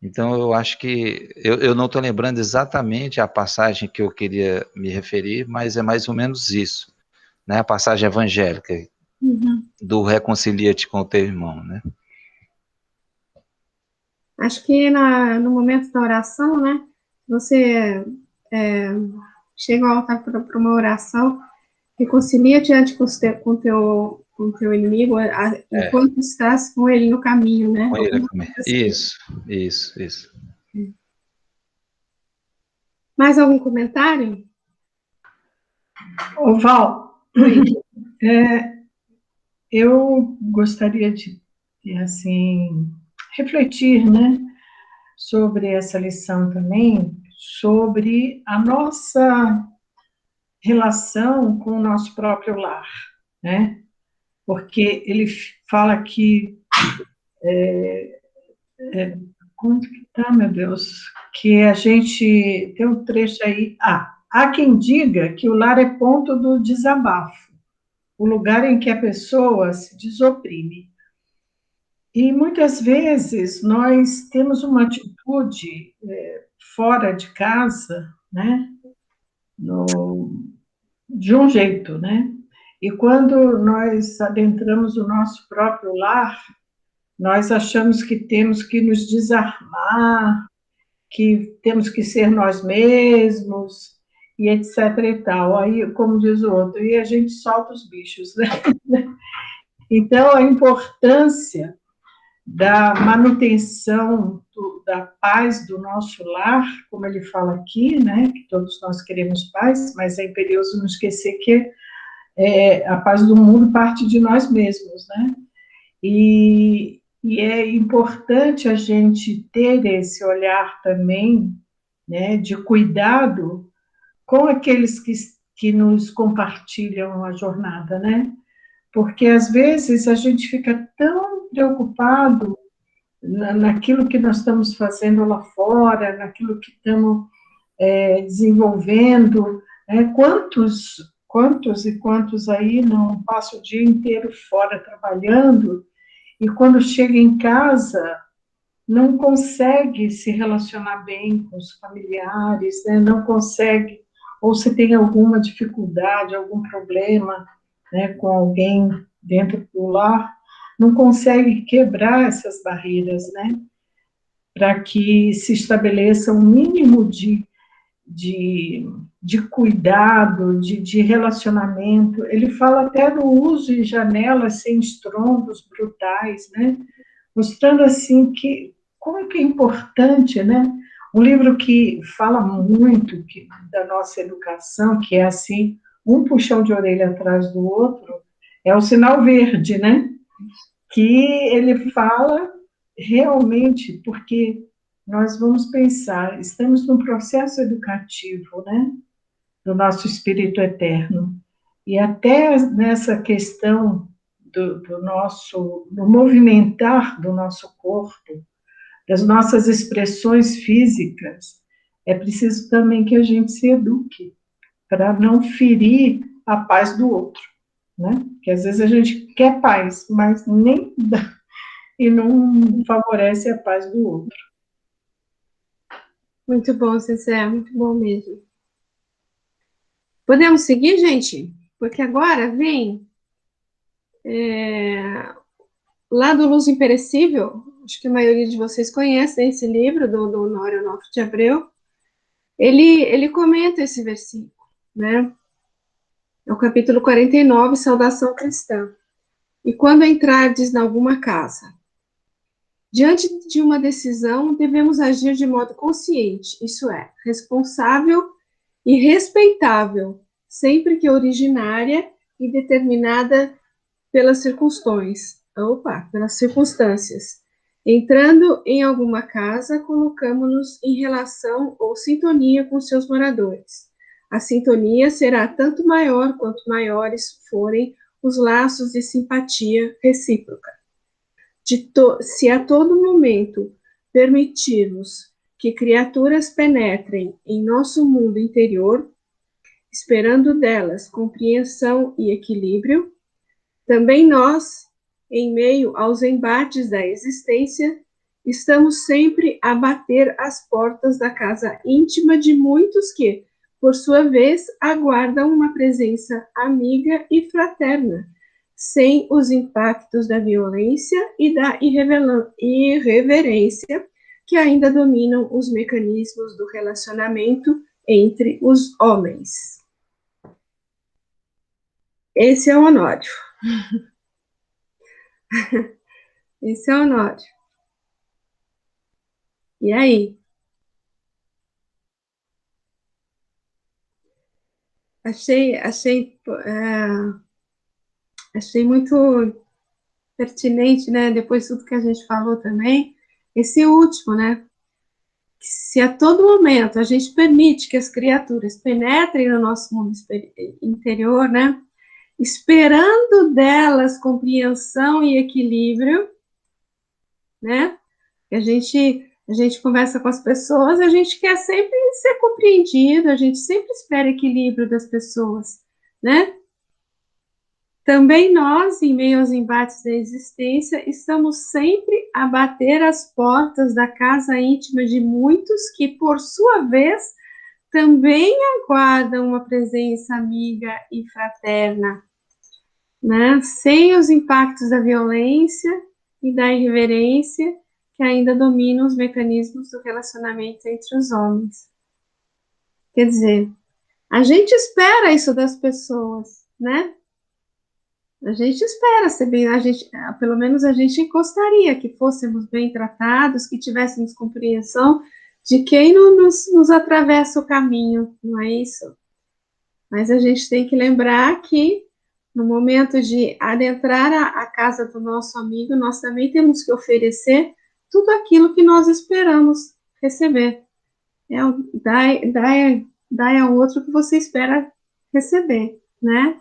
Então, eu acho que, eu não estou lembrando exatamente a passagem que eu queria me referir, mas é mais ou menos isso, né? A passagem evangélica, do reconcilia-te com o teu irmão, né? Acho que no momento da oração, né, você chega ao altar para uma oração, reconcilia diante com teu inimigo, enquanto estás com ele no caminho, né? Com ele, isso. Mais algum comentário? Ô, Val, eu gostaria de, assim, refletir, né, sobre essa lição também, sobre a nossa relação com o nosso próprio lar, né? Porque ele fala que onde que tá, meu Deus? Que a gente tem um trecho aí. Há quem diga que o lar é ponto do desabafo, o lugar em que a pessoa se desoprime. E muitas vezes nós temos uma atitude fora de casa, né? De um jeito, né? E quando nós adentramos o nosso próprio lar, nós achamos que temos que nos desarmar, que temos que ser nós mesmos, e etc. e tal. Aí, como diz o outro, e a gente solta os bichos, né? Então, a importância da manutenção da paz do nosso lar, como ele fala aqui, né, que todos nós queremos paz, mas é imperioso não esquecer que a paz do mundo parte de nós mesmos, né? E é importante a gente ter esse olhar também, né, de cuidado com aqueles que nos compartilham a jornada, né? Porque às vezes a gente fica tão preocupado naquilo que nós estamos fazendo lá fora, naquilo que estamos desenvolvendo, né? Quantos e quantos aí não passam o dia inteiro fora trabalhando e quando chega em casa não consegue se relacionar bem com os familiares, né? Não consegue, ou se tem alguma dificuldade, algum problema, né, com alguém dentro do lar, não consegue quebrar essas barreiras, né, para que se estabeleça um mínimo de cuidado, de relacionamento. Ele fala até no uso de janelas sem estrondos brutais, né, mostrando assim que como que é importante, né? Um livro que fala muito da nossa educação, que é assim, um puxão de orelha atrás do outro, é o Sinal Verde, né? Que ele fala realmente, porque nós vamos pensar, estamos num processo educativo, né? Do nosso espírito eterno. E até nessa questão do movimentar do nosso corpo, das nossas expressões físicas, é preciso também que a gente se eduque para não ferir a paz do outro, né? Porque às vezes a gente quer paz, mas nem dá e não favorece a paz do outro. Muito bom, Cecé, muito bom mesmo. Podemos seguir, gente? Porque agora vem lá do Luz Imperecível, acho que a maioria de vocês conhecem esse livro, do Honório Onofre de Abreu. Ele comenta esse versículo, né? É o capítulo 49, Saudação Cristã. E quando entrardes em alguma casa, diante de uma decisão, devemos agir de modo consciente, isso é, responsável e respeitável, sempre que originária e determinada pelas circunstâncias. Entrando em alguma casa, colocamos-nos em relação ou sintonia com seus moradores, A sintonia será tanto maior quanto maiores forem os laços de simpatia recíproca. Se a todo momento permitirmos que criaturas penetrem em nosso mundo interior, esperando delas compreensão e equilíbrio, também nós, em meio aos embates da existência, estamos sempre a bater as portas da casa íntima de muitos que, por sua vez, aguardam uma presença amiga e fraterna, sem os impactos da violência e da irreverência que ainda dominam os mecanismos do relacionamento entre os homens. Esse é o Honório. Esse é o Honório. E aí? Achei muito pertinente, né? Depois de tudo que a gente falou também, esse último, né? Se a todo momento a gente permite que as criaturas penetrem no nosso mundo interior, né? Esperando delas compreensão e equilíbrio, né? A gente conversa com as pessoas, a gente quer sempre ser compreendido, a gente sempre espera equilíbrio das pessoas, né? Também nós, em meio aos embates da existência, estamos sempre a bater as portas da casa íntima de muitos que, por sua vez, também aguardam uma presença amiga e fraterna, né? Sem os impactos da violência e da irreverência que ainda dominam os mecanismos do relacionamento entre os homens. Quer dizer, a gente espera isso das pessoas, né? A gente espera ser bem, pelo menos a gente gostaria que fôssemos bem tratados, que tivéssemos compreensão de quem nos atravessa o caminho, não é isso? Mas a gente tem que lembrar que no momento de adentrar a casa do nosso amigo, nós também temos que oferecer tudo aquilo que nós esperamos receber. Dai ao outro o que você espera receber, né?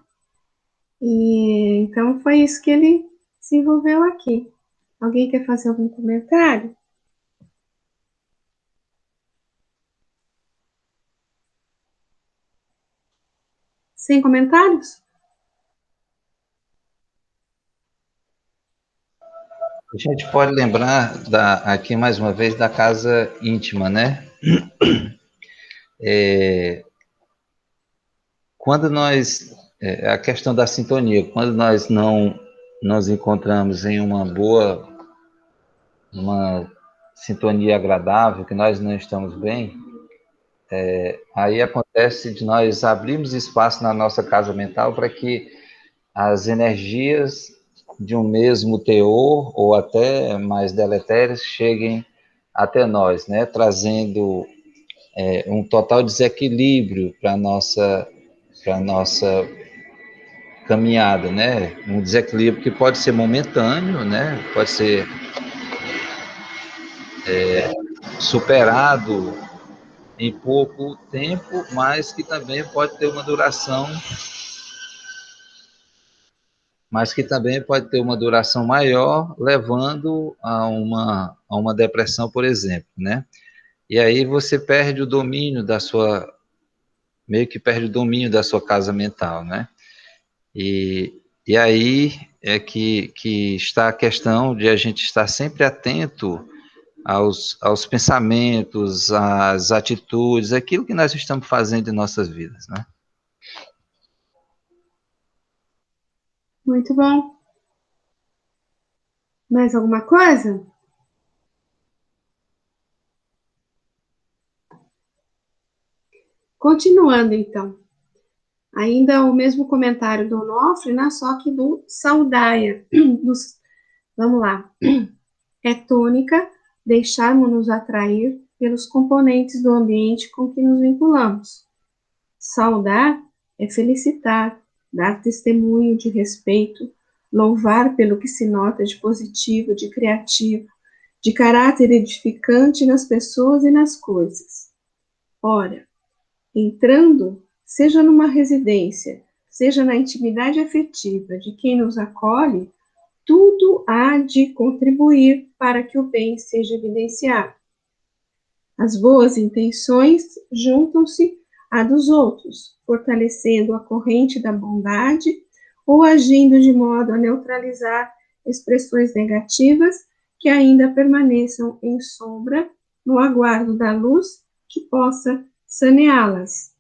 E então foi isso que ele desenvolveu aqui. Alguém quer fazer algum comentário? Sem comentários? A gente pode lembrar aqui mais uma vez da casa íntima, né? Quando nós, a questão da sintonia, quando nós não nos encontramos em uma sintonia agradável, que nós não estamos bem, aí acontece de nós abrirmos espaço na nossa casa mental para que as energias de um mesmo teor ou até mais deletérias cheguem até nós, né? Trazendo um total desequilíbrio para a nossa caminhada, né? Um desequilíbrio que pode ser momentâneo, né? Pode ser superado em pouco tempo, mas que também pode ter uma duração, maior, levando a uma depressão, por exemplo, né? E aí você perde o domínio meio que perde o domínio da sua casa mental, né? E aí é que está a questão de a gente estar sempre atento aos pensamentos, às atitudes, aquilo que nós estamos fazendo em nossas vidas, né? Muito bom. Mais alguma coisa? Continuando, então. Ainda o mesmo comentário do Onofre, né? Só que do Saldaia. Vamos lá. É tônica deixarmos-nos atrair pelos componentes do ambiente com que nos vinculamos. Saudar é felicitar, dar testemunho de respeito, louvar pelo que se nota de positivo, de criativo, de caráter edificante nas pessoas e nas coisas. Ora, entrando seja numa residência, seja na intimidade afetiva de quem nos acolhe, tudo há de contribuir para que o bem seja evidenciado. As boas intenções juntam-se à dos outros, fortalecendo a corrente da bondade ou agindo de modo a neutralizar expressões negativas que ainda permaneçam em sombra no aguardo da luz que possa saneá-las.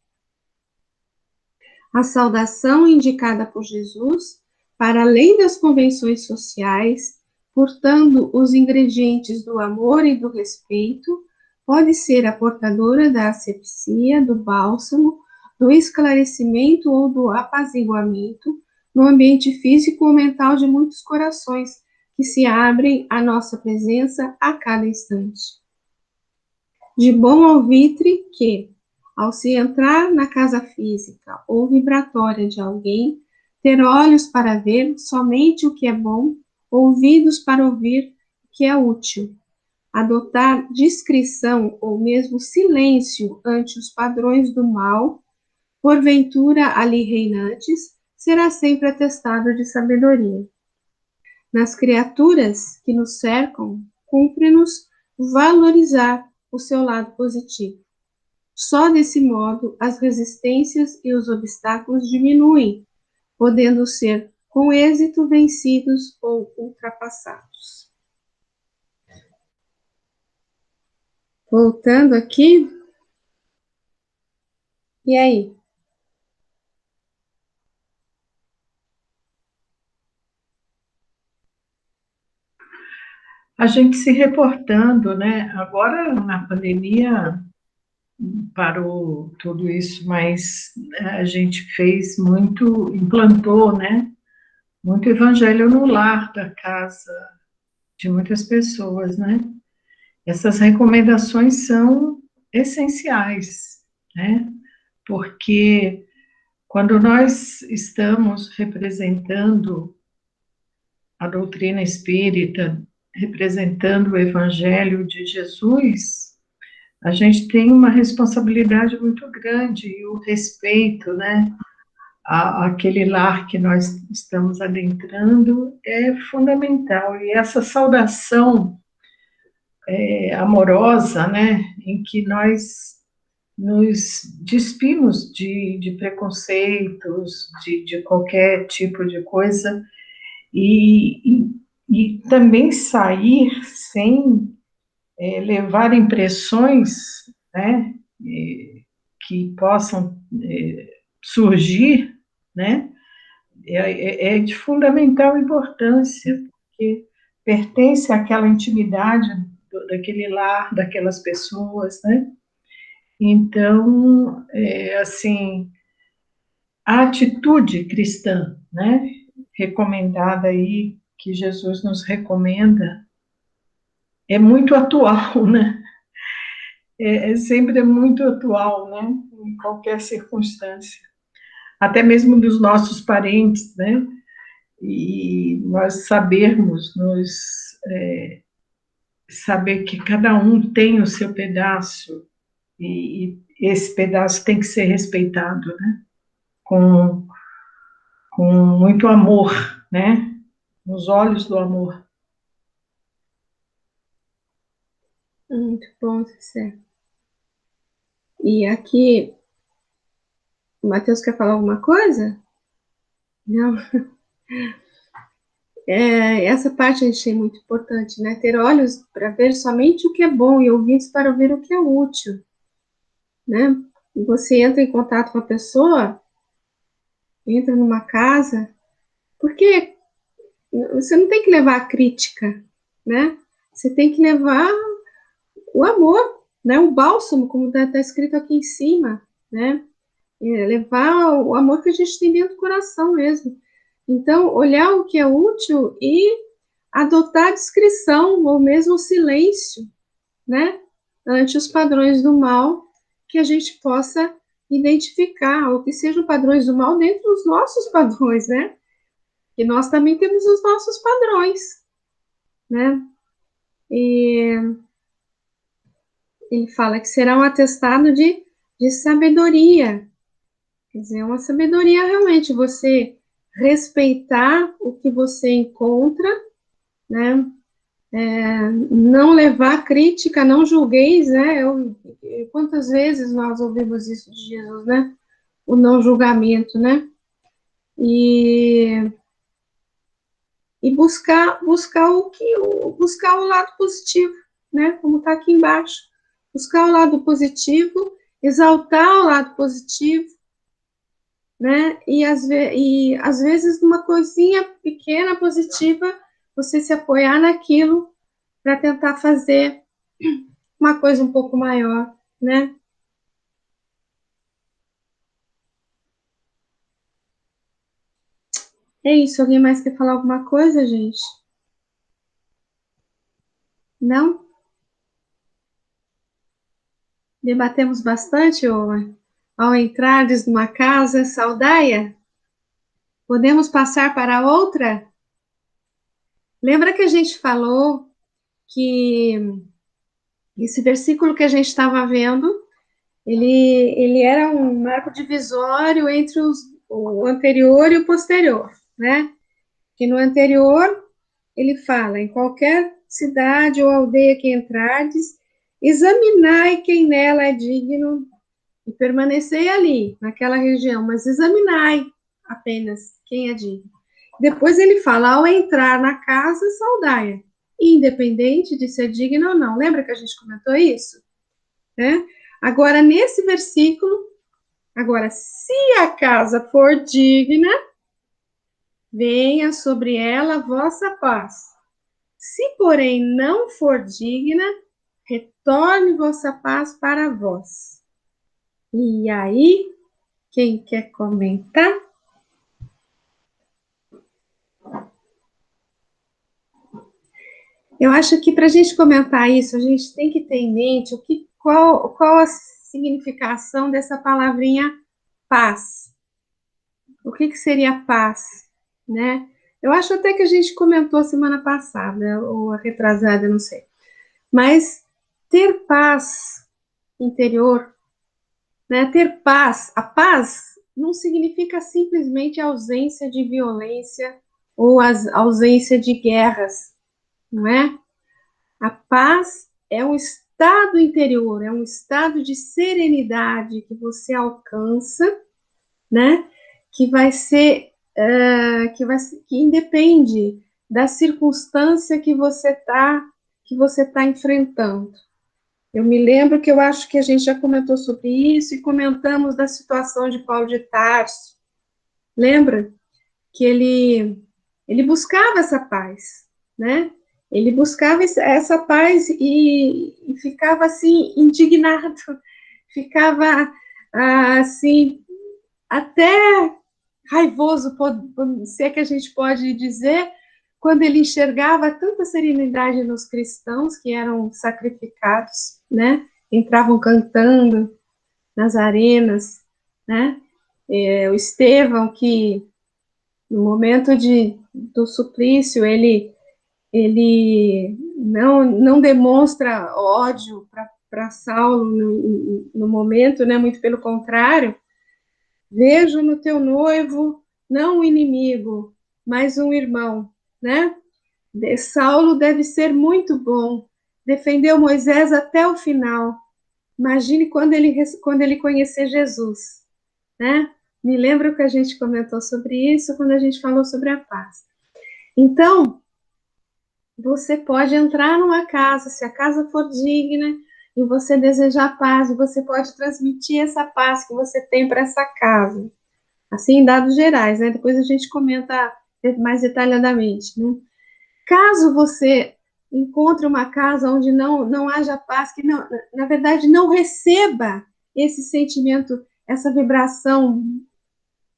A saudação indicada por Jesus, para além das convenções sociais, portando os ingredientes do amor e do respeito, pode ser a portadora da asepsia, do bálsamo, do esclarecimento ou do apaziguamento no ambiente físico ou mental de muitos corações que se abrem à nossa presença a cada instante. De bom alvitre que, ao se entrar na casa física ou vibratória de alguém, ter olhos para ver somente o que é bom, ouvidos para ouvir o que é útil, adotar discrição ou mesmo silêncio ante os padrões do mal, porventura ali reinantes, será sempre atestado de sabedoria. Nas criaturas que nos cercam, cumpre-nos valorizar o seu lado positivo. Só desse modo as resistências e os obstáculos diminuem, podendo ser com êxito vencidos ou ultrapassados. Voltando aqui, e aí? A gente se reportando, né? Agora, na pandemia, parou tudo isso, mas a gente fez muito, implantou, né? Muito evangelho no lar da casa de muitas pessoas, né? Essas recomendações são essenciais, né? Porque quando nós estamos representando a doutrina espírita, representando o evangelho de Jesus, a gente tem uma responsabilidade muito grande e o respeito, né, àquele lar que nós estamos adentrando é fundamental. E essa saudação amorosa, né, em que nós nos despimos de preconceitos, de qualquer tipo de coisa, e também sair sem levar impressões, né, que possam surgir, né, é de fundamental importância, porque pertence àquela intimidade daquele lar, daquelas pessoas, né? Então, assim, a atitude cristã, né, recomendada aí, que Jesus nos recomenda, é muito atual, né? Sempre muito atual, né? Em qualquer circunstância. Até mesmo dos nossos parentes, né? E nós sabermos, saber que cada um tem o seu pedaço, e esse pedaço tem que ser respeitado, né? Com muito amor, né? Nos olhos do amor. Muito bom, Cé. E aqui, o Matheus quer falar alguma coisa? Não. Essa parte eu achei muito importante, né? Ter olhos para ver somente o que é bom e ouvidos para ouvir o que é útil, né? E você entra em contato com a pessoa, entra numa casa, porque você não tem que levar a crítica, né? Você tem que levar o amor, né? O bálsamo, como está escrito aqui em cima, né? Levar o amor que a gente tem dentro do coração mesmo. Então, olhar o que é útil e adotar a discrição ou mesmo o silêncio, né? Ante os padrões do mal que a gente possa identificar, ou que sejam padrões do mal dentro dos nossos padrões, né? E nós também temos os nossos padrões, né? E ele fala que será um atestado de sabedoria, Quer dizer, uma sabedoria realmente, você respeitar o que você encontra, né? Não levar crítica, não julgueis, né? Quantas vezes nós ouvimos isso de Jesus, né? O não julgamento, né? E, e buscar o lado positivo, né? Como está aqui embaixo. Buscar o lado positivo, exaltar o lado positivo, né? E às vezes numa coisinha pequena positiva, você se apoiar naquilo para tentar fazer uma coisa um pouco maior, né? É isso. Alguém mais quer falar alguma coisa, gente? Não? Debatemos bastante ao entrares numa casa saudáia? Podemos passar para outra? Lembra que a gente falou que esse versículo que a gente estava vendo, ele era um marco divisório entre o anterior e o posterior, né? Que no anterior ele fala: em qualquer cidade ou aldeia que entrardes, examinai quem nela é digno e permanecei ali, naquela região, mas examinai apenas quem é digno. Depois ele fala: ao entrar na casa, saudai-a, independente de ser digno ou não. Lembra que a gente comentou isso? Né? Agora, nesse versículo, agora, se a casa for digna, venha sobre ela a vossa paz. Se, porém, não for digna, retorne vossa paz para vós. E aí, quem quer comentar? Eu acho que para a gente comentar isso, a gente tem que ter em mente qual a significação dessa palavrinha paz. O que seria paz, né? Eu acho até que a gente comentou semana passada, ou a retrasada, não sei. Mas ter paz interior, né? Ter paz, a paz não significa simplesmente a ausência de violência ou a ausência de guerras, não é? A paz é um estado interior, é um estado de serenidade que você alcança, né? Que vai ser, que independe da circunstância que você tá enfrentando. Eu me lembro que eu acho que a gente já comentou sobre isso e comentamos da situação de Paulo de Tarso. Lembra que ele buscava essa paz, né? Ele buscava essa paz e ficava assim indignado, ficava assim até raivoso, se é que a gente pode dizer, quando ele enxergava tanta serenidade nos cristãos que eram sacrificados, né? Entravam cantando nas arenas, né? O Estevão, que no momento do suplício, ele não demonstra ódio para Saulo no momento, né? Muito pelo contrário. Vejo no teu noivo não um inimigo, mas um irmão, né? Saulo deve ser muito bom, defendeu Moisés até o final. Imagine quando ele conhecer Jesus, né? Me lembro que a gente comentou sobre isso quando a gente falou sobre a paz. Então, você pode entrar numa casa, se a casa for digna, e você desejar paz, você pode transmitir essa paz que você tem para essa casa. Assim, em dados gerais, né? Depois a gente comenta mais detalhadamente, né? Caso você encontre uma casa onde não haja paz, que não, na verdade não receba esse sentimento, essa vibração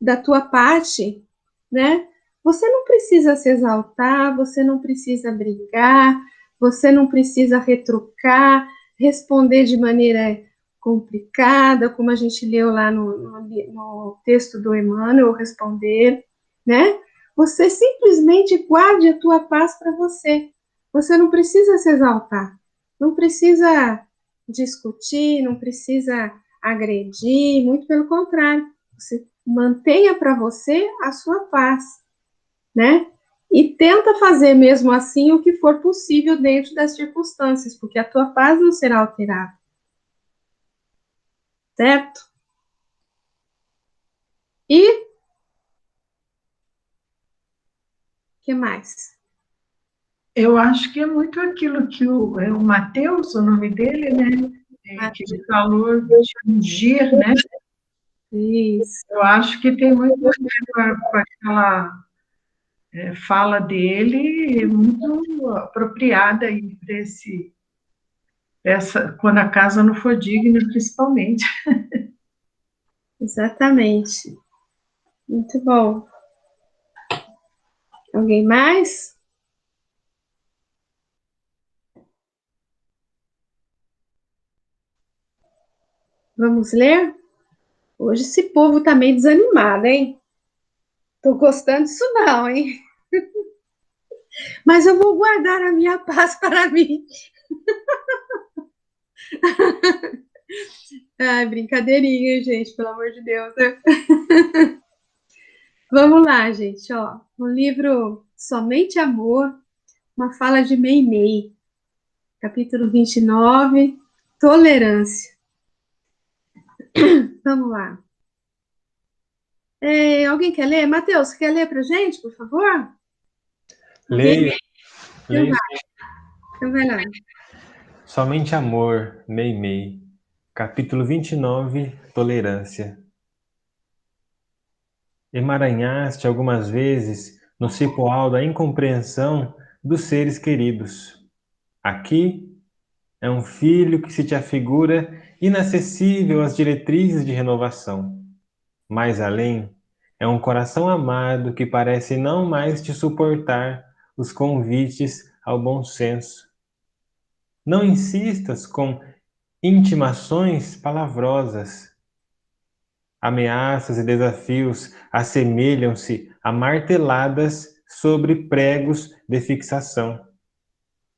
da tua parte, né? Você não precisa se exaltar, você não precisa brigar, você não precisa retrucar, responder de maneira complicada, como a gente leu lá no texto do Emmanuel, responder, né? Você simplesmente guarde a tua paz para você. Você não precisa se exaltar, não precisa discutir, não precisa agredir, muito pelo contrário. Você mantenha para você a sua paz, né? E tenta fazer mesmo assim o que for possível dentro das circunstâncias, porque a tua paz não será alterada, certo? E o que mais? Eu acho que é muito aquilo que o Mateus, o nome dele, né? Que ele falou de ungir, né? Isso. Eu acho que tem muito a ver com aquela fala dele, muito apropriada aí para quando a casa não for digna, principalmente. Exatamente. Muito bom. Alguém mais? Vamos ler? Hoje esse povo tá meio desanimado, hein? Tô gostando disso não, hein? Mas eu vou guardar a minha paz para mim. Ai, brincadeirinha, gente, pelo amor de Deus. Vamos lá, gente, ó. O livro Somente Amor, uma fala de Meimei, capítulo 29, Tolerância. Vamos lá. Alguém quer ler? Mateus, quer ler para gente, por favor? Leio, Então leio. vai. Então vai lá. Somente Amor, Meimei. Capítulo 29, Tolerância. Emaranhaste algumas vezes no cipoal da incompreensão dos seres queridos. Aqui é um filho que se te afigura inacessível às diretrizes de renovação. Mais além, é um coração amado que parece não mais te suportar os convites ao bom senso. Não insistas com intimações palavrosas. Ameaças e desafios assemelham-se a marteladas sobre pregos de fixação.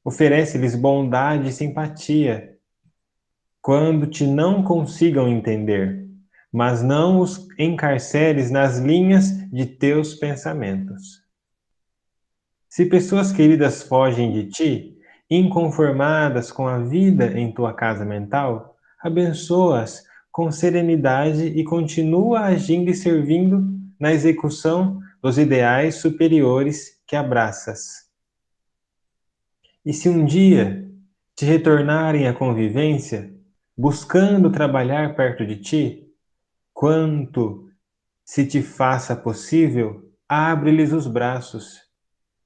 Oferece-lhes bondade e simpatia quando te não consigam entender, mas não os encarceres nas linhas de teus pensamentos. Se pessoas queridas fogem de ti, inconformadas com a vida em tua casa mental, abençoa-as com serenidade e continua agindo e servindo na execução dos ideais superiores que abraças. E se um dia te retornarem à convivência, buscando trabalhar perto de ti, quanto se te faça possível, abre-lhes os braços.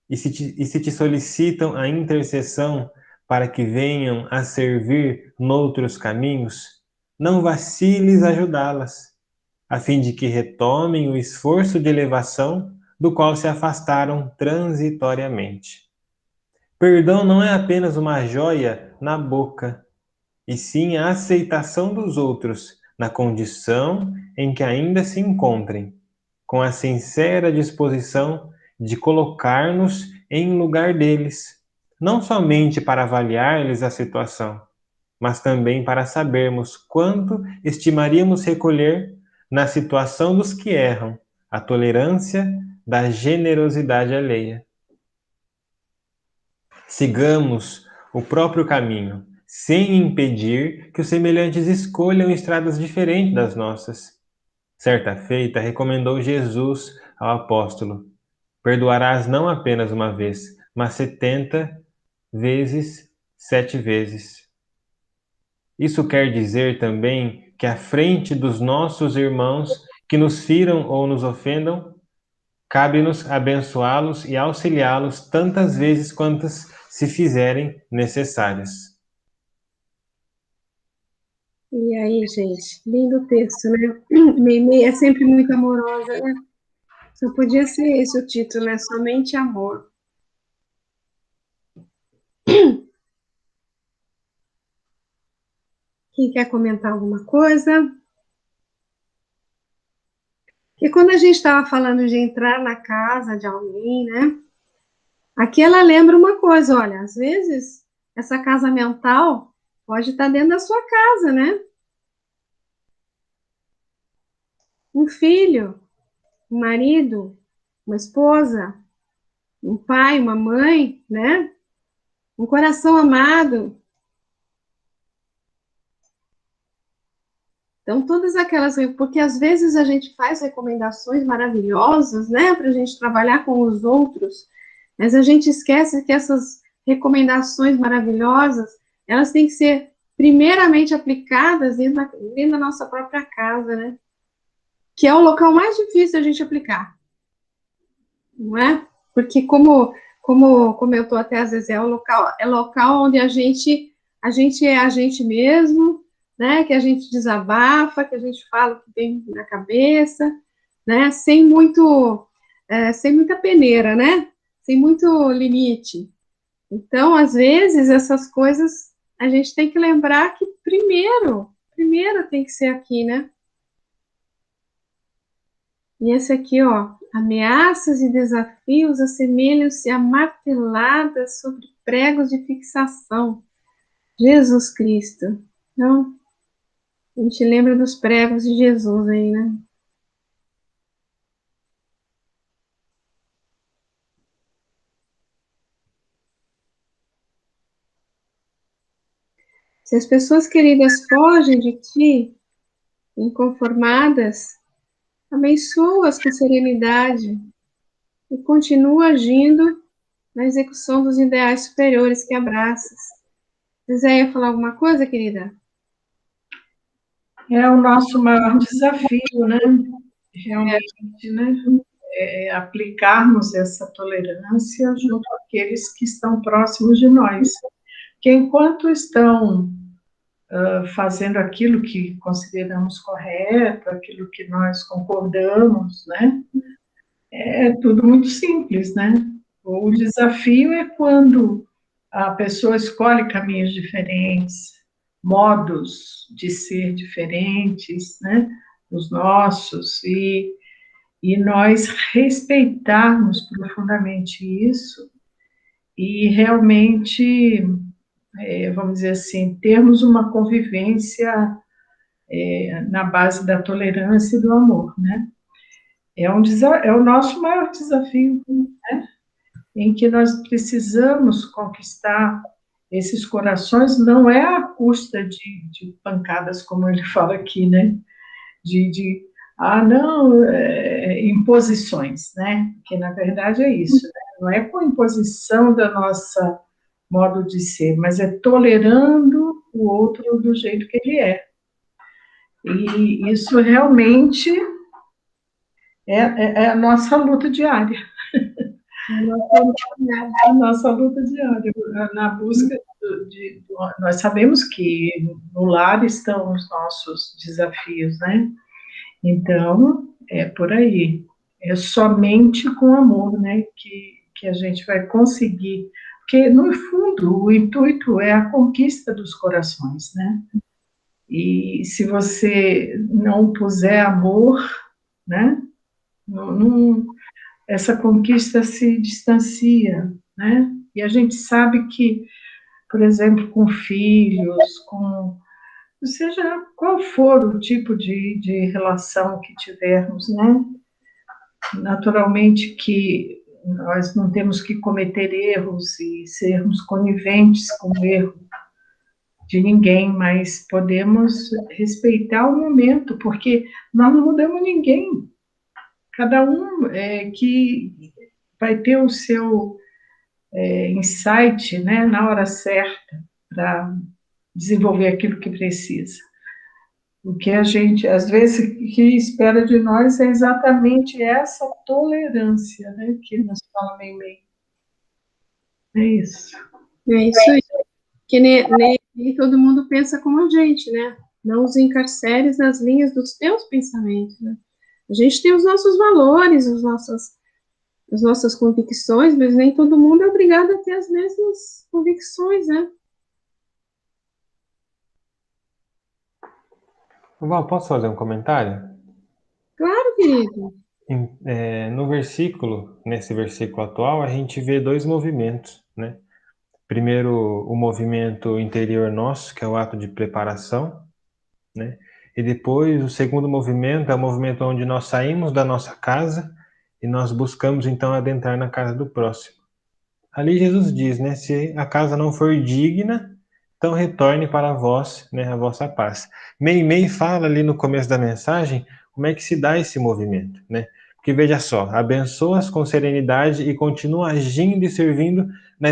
E se te solicitam a intercessão para que venham a servir noutros caminhos, não vaciles ajudá-las, a fim de que retomem o esforço de elevação do qual se afastaram transitoriamente. Perdão não é apenas uma joia na boca, e sim a aceitação dos outros na condição em que ainda se encontrem, com a sincera disposição de colocar-nos em lugar deles, não somente para avaliar-lhes a situação, mas também para sabermos quanto estimaríamos recolher na situação dos que erram a tolerância da generosidade alheia. Sigamos o próprio caminho, sem impedir que os semelhantes escolham estradas diferentes das nossas. Certa feita, recomendou Jesus ao apóstolo: perdoarás não apenas uma vez, mas 70 vezes, 7 vezes. Isso quer dizer também que à frente dos nossos irmãos que nos firam ou nos ofendam, cabe-nos abençoá-los e auxiliá-los tantas vezes quantas se fizerem necessárias. E aí, gente, lindo texto, né? Meimei é sempre muito amorosa, né? Só podia ser esse o título, né? Somente Amor. Quem quer comentar alguma coisa? Porque quando a gente estava falando de entrar na casa de alguém, né? Aqui ela lembra uma coisa, olha, às vezes essa casa mental pode estar dentro da sua casa, né? um filho, um marido, uma esposa, um pai, uma mãe, né? Um coração amado. Então, todas aquelas, porque às vezes a gente faz recomendações maravilhosas, né, para a gente trabalhar com os outros, mas a gente esquece que essas recomendações maravilhosas, elas têm que ser primeiramente aplicadas dentro da nossa própria casa, né? Que é o local mais difícil a gente aplicar, não é? Porque como eu estou até às vezes é local onde a gente é a gente mesmo, né? Que a gente desabafa, que a gente fala o que tem na cabeça, né? Sem muita peneira, né? Sem muito limite. Então, às vezes essas coisas a gente tem que lembrar que primeiro tem que ser aqui, né? E esse aqui, ó, ameaças e desafios assemelham-se a marteladas sobre pregos de fixação. Jesus Cristo. Então, a gente lembra dos pregos de Jesus aí, né? Se as pessoas queridas fogem de ti, inconformadas, abençoa-as com serenidade e continua agindo na execução dos ideais superiores que abraças. Você ia falar alguma coisa, querida? É o nosso maior desafio, né? Realmente, né? Aplicarmos essa tolerância junto àqueles que estão próximos de nós. Que enquanto estão fazendo aquilo que consideramos correto, aquilo que nós concordamos, né? É tudo muito simples, né? O desafio é quando a pessoa escolhe caminhos diferentes, modos de ser diferentes, né? Os nossos, e nós respeitarmos profundamente isso e realmente, vamos dizer assim, termos uma convivência na base da tolerância e do amor, né? É o nosso maior desafio, né? Em que nós precisamos conquistar esses corações, não é à custa de pancadas, como ele fala aqui, né? Não, imposições, né? Que na verdade é isso, né? Não é com imposição da nossa modo de ser, mas é tolerando o outro do jeito que ele é. E isso realmente é a nossa luta diária. A nossa luta diária, na busca nós sabemos que no lar estão os nossos desafios, né? Então, é por aí. É somente com amor, né, que a gente vai conseguir. Porque, no fundo, o intuito é a conquista dos corações, né? E se você não puser amor, né, essa conquista se distancia, né? E a gente sabe que, por exemplo, com filhos, seja qual for o tipo de relação que tivermos, né? Naturalmente que nós não temos que cometer erros e sermos coniventes com o erro de ninguém, mas podemos respeitar o momento, porque nós não mudamos ninguém. Cada um que vai ter o seu insight, né, na hora certa para desenvolver aquilo que precisa. O que a gente, às vezes, que espera de nós é exatamente essa tolerância, né, que nos fala meio. É isso. É isso aí. Que nem todo mundo pensa como a gente, né? Não os encarceres nas linhas dos teus pensamentos, né? A gente tem os nossos valores, as nossas convicções, mas nem todo mundo é obrigado a ter as mesmas convicções, né? Val, posso fazer um comentário? Claro, querido. No nesse versículo atual, a gente vê dois movimentos, né? Primeiro, o movimento interior nosso, que é o ato de preparação, né? E depois, o segundo movimento é o movimento onde nós saímos da nossa casa e nós buscamos, então, adentrar na casa do próximo. Ali Jesus diz, né, se a casa não for digna, então retorne para vós, né, a vossa paz. Meimei fala ali no começo da mensagem como é que se dá esse movimento, né? Porque veja só, abençoa-as com serenidade e continua agindo e servindo na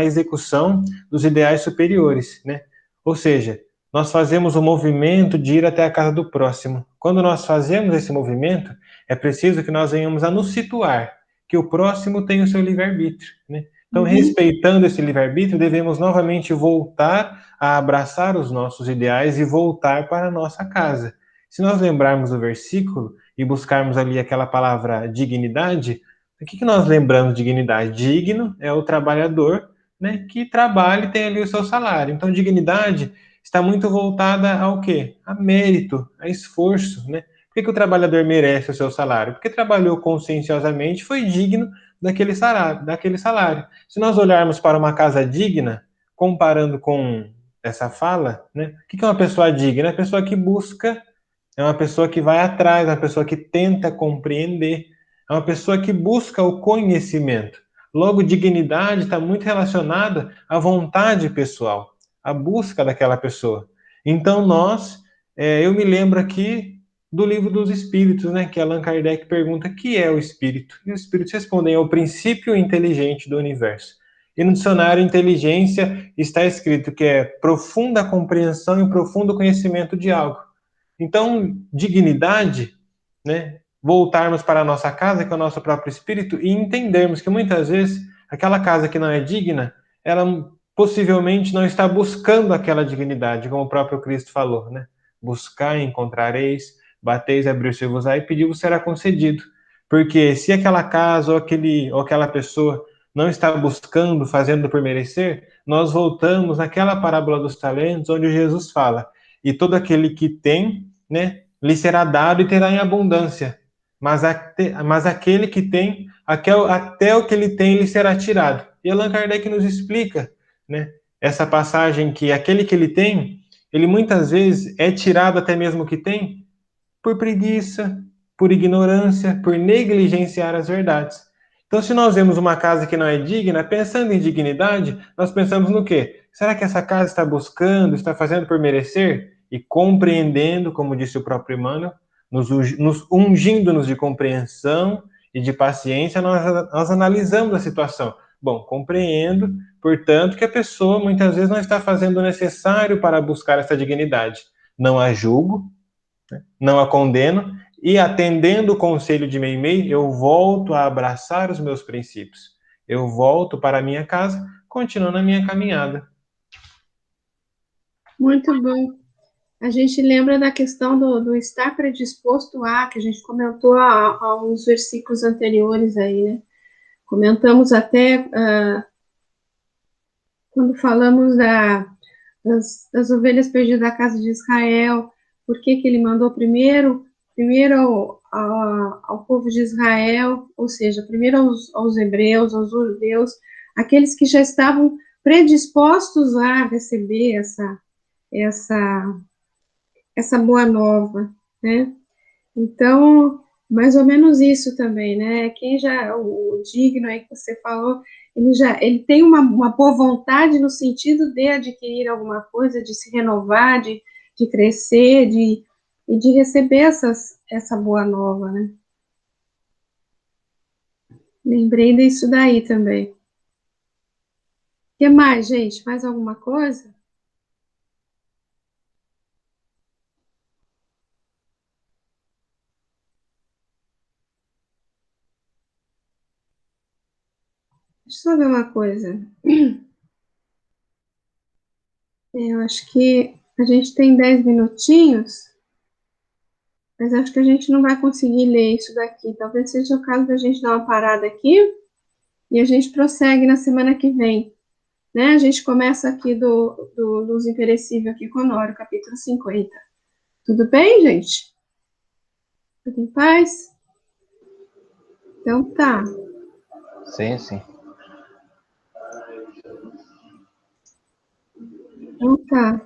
execução dos ideais superiores, né? Ou seja, nós fazemos o movimento de ir até a casa do próximo. Quando nós fazemos esse movimento, é preciso que nós venhamos a nos situar que o próximo tem o seu livre-arbítrio, né? Então, respeitando esse livre-arbítrio, devemos novamente voltar a abraçar os nossos ideais e voltar para a nossa casa. Se nós lembrarmos o versículo e buscarmos ali aquela palavra dignidade, o que nós lembramos de dignidade? Digno é o trabalhador, né, que trabalha e tem ali o seu salário. Então, dignidade está muito voltada ao quê? A mérito, a esforço, né? Por que o trabalhador merece o seu salário? Porque trabalhou conscienciosamente, foi digno daquele salário. Se nós olharmos para uma casa digna, comparando com essa fala, né? O que é uma pessoa digna? É uma pessoa que busca, é uma pessoa que vai atrás, é uma pessoa que tenta compreender, é uma pessoa que busca o conhecimento. Logo, dignidade está muito relacionada à vontade pessoal, à busca daquela pessoa. Então, eu me lembro aqui do Livro dos Espíritos, né, que Allan Kardec pergunta o que é o espírito. E os espíritos respondem, é o princípio inteligente do universo. E no dicionário inteligência está escrito que é profunda compreensão e profundo conhecimento de algo. Então, dignidade, né, voltarmos para a nossa casa, que é o nosso próprio espírito, e entendermos que muitas vezes aquela casa que não é digna, ela possivelmente não está buscando aquela dignidade, como o próprio Cristo falou, né? Buscar, encontrareis, bateis, abrir-se-vos-á e pedir-vos será concedido. Porque se aquela casa ou aquela pessoa não está buscando, fazendo por merecer, nós voltamos naquela parábola dos talentos, onde Jesus fala, e todo aquele que tem, né, lhe será dado e terá em abundância, mas aquele que tem, até o que ele tem lhe será tirado. E Allan Kardec nos explica, né, essa passagem que aquele que ele tem, ele muitas vezes é tirado até mesmo o que tem, por preguiça, por ignorância, por negligenciar as verdades. Então, se nós vemos uma casa que não é digna, pensando em dignidade, nós pensamos no quê? Será que essa casa está buscando, está fazendo por merecer? E compreendendo, como disse o próprio Emmanuel, nos ungindo-nos de compreensão e de paciência, nós analisamos a situação. Bom, compreendo, portanto, que a pessoa muitas vezes não está fazendo o necessário para buscar essa dignidade. Não a julgo, não a condeno, e atendendo o conselho de Meimei, eu volto a abraçar os meus princípios. Eu volto para a minha casa, continuando a minha caminhada. Muito bom. A gente lembra da questão do estar predisposto a, que a gente comentou há uns versículos anteriores aí, né? Comentamos até quando falamos das ovelhas perdidas da casa de Israel, por que ele mandou primeiro ao povo de Israel, ou seja, primeiro aos hebreus, aos judeus, aqueles que já estavam predispostos a receber essa boa nova, né? Então, mais ou menos isso também, né? Quem já, o digno aí que você falou, ele tem uma boa vontade no sentido de adquirir alguma coisa, de se renovar, de crescer, e de receber essa boa nova, né? Lembrei disso daí também. O que mais, gente? Mais alguma coisa? Deixa eu só ver uma coisa. Eu acho que a gente tem 10 minutinhos, mas acho que a gente não vai conseguir ler isso daqui. Talvez seja o caso da gente dar uma parada aqui e a gente prossegue na semana que vem, né? A gente começa aqui dos imperecíveis aqui com Honório, capítulo 50. Tudo bem, gente? Tudo em paz? Então tá. Sim, sim. Então tá.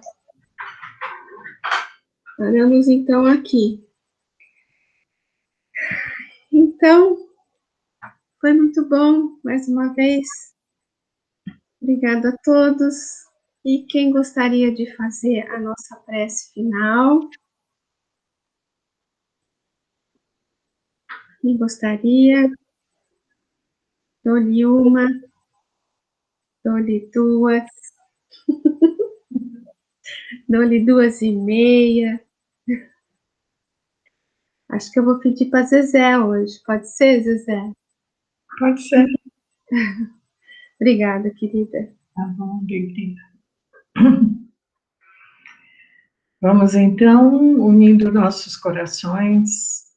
Valeu. encerramos então aqui. Então, foi muito bom, mais uma vez. Obrigada a todos. E quem gostaria de fazer a nossa prece final? Quem gostaria? Dou-lhe uma, dou-lhe duas, dou-lhe 2h30. Acho que eu vou pedir para Zezé hoje. Pode ser, Zezé? Pode ser. Obrigada, querida. Tá bom, querida. Vamos então unindo nossos corações,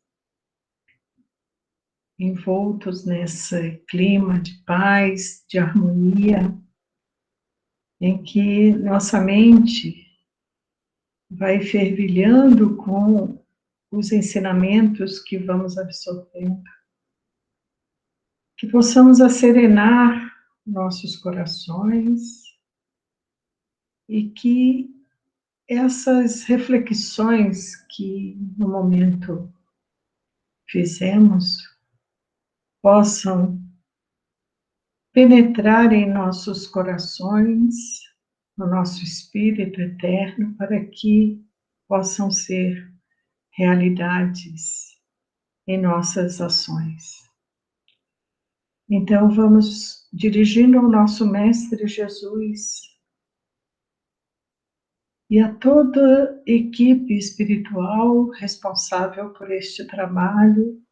envoltos nesse clima de paz, de harmonia, em que nossa mente vai fervilhando com os ensinamentos que vamos absorvendo. Que possamos acerenar nossos corações e que essas reflexões que no momento fizemos possam penetrar em nossos corações, no nosso espírito eterno, para que possam ser realidades em nossas ações. Então, vamos dirigindo ao nosso Mestre Jesus e a toda a equipe espiritual responsável por este trabalho,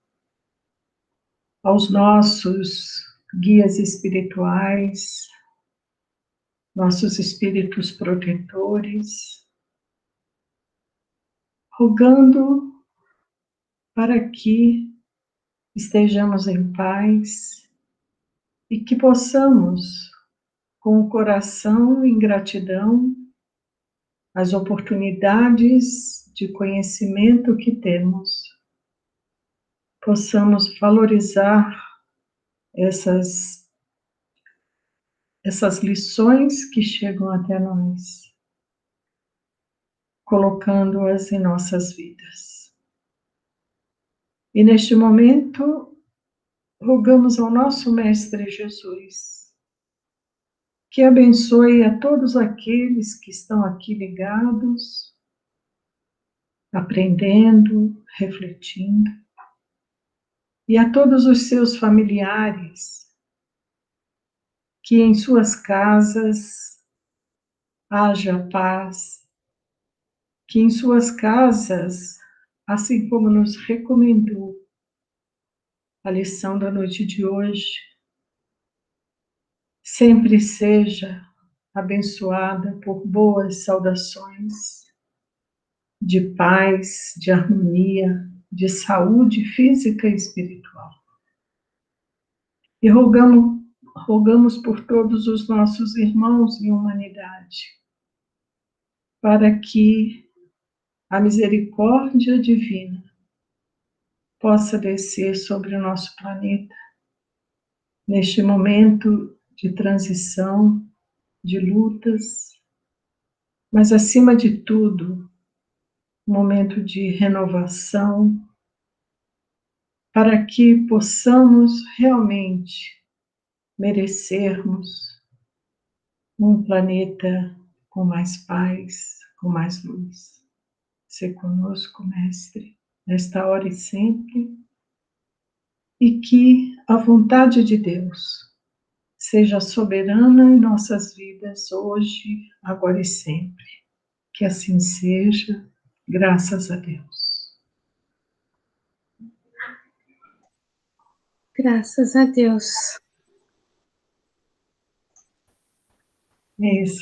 aos nossos guias espirituais, nossos espíritos protetores, rogando para que estejamos em paz e que possamos, com o coração em gratidão, as oportunidades de conhecimento que temos, possamos valorizar essas lições que chegam até nós, colocando-as em nossas vidas. E neste momento, rogamos ao nosso Mestre Jesus que abençoe a todos aqueles que estão aqui ligados, aprendendo, refletindo, e a todos os seus familiares, que em suas casas haja paz, que em suas casas, assim como nos recomendou a lição da noite de hoje, sempre seja abençoada por boas saudações de paz, de harmonia, de saúde física e espiritual. E rogamos por todos os nossos irmãos em humanidade, para que a misericórdia divina possa descer sobre o nosso planeta, neste momento de transição, de lutas, mas acima de tudo, um momento de renovação, para que possamos realmente merecermos um planeta com mais paz, com mais luz. Se conosco, Mestre, nesta hora e sempre, e que a vontade de Deus seja soberana em nossas vidas, hoje, agora e sempre. Que assim seja, graças a Deus. Graças a Deus. É isso.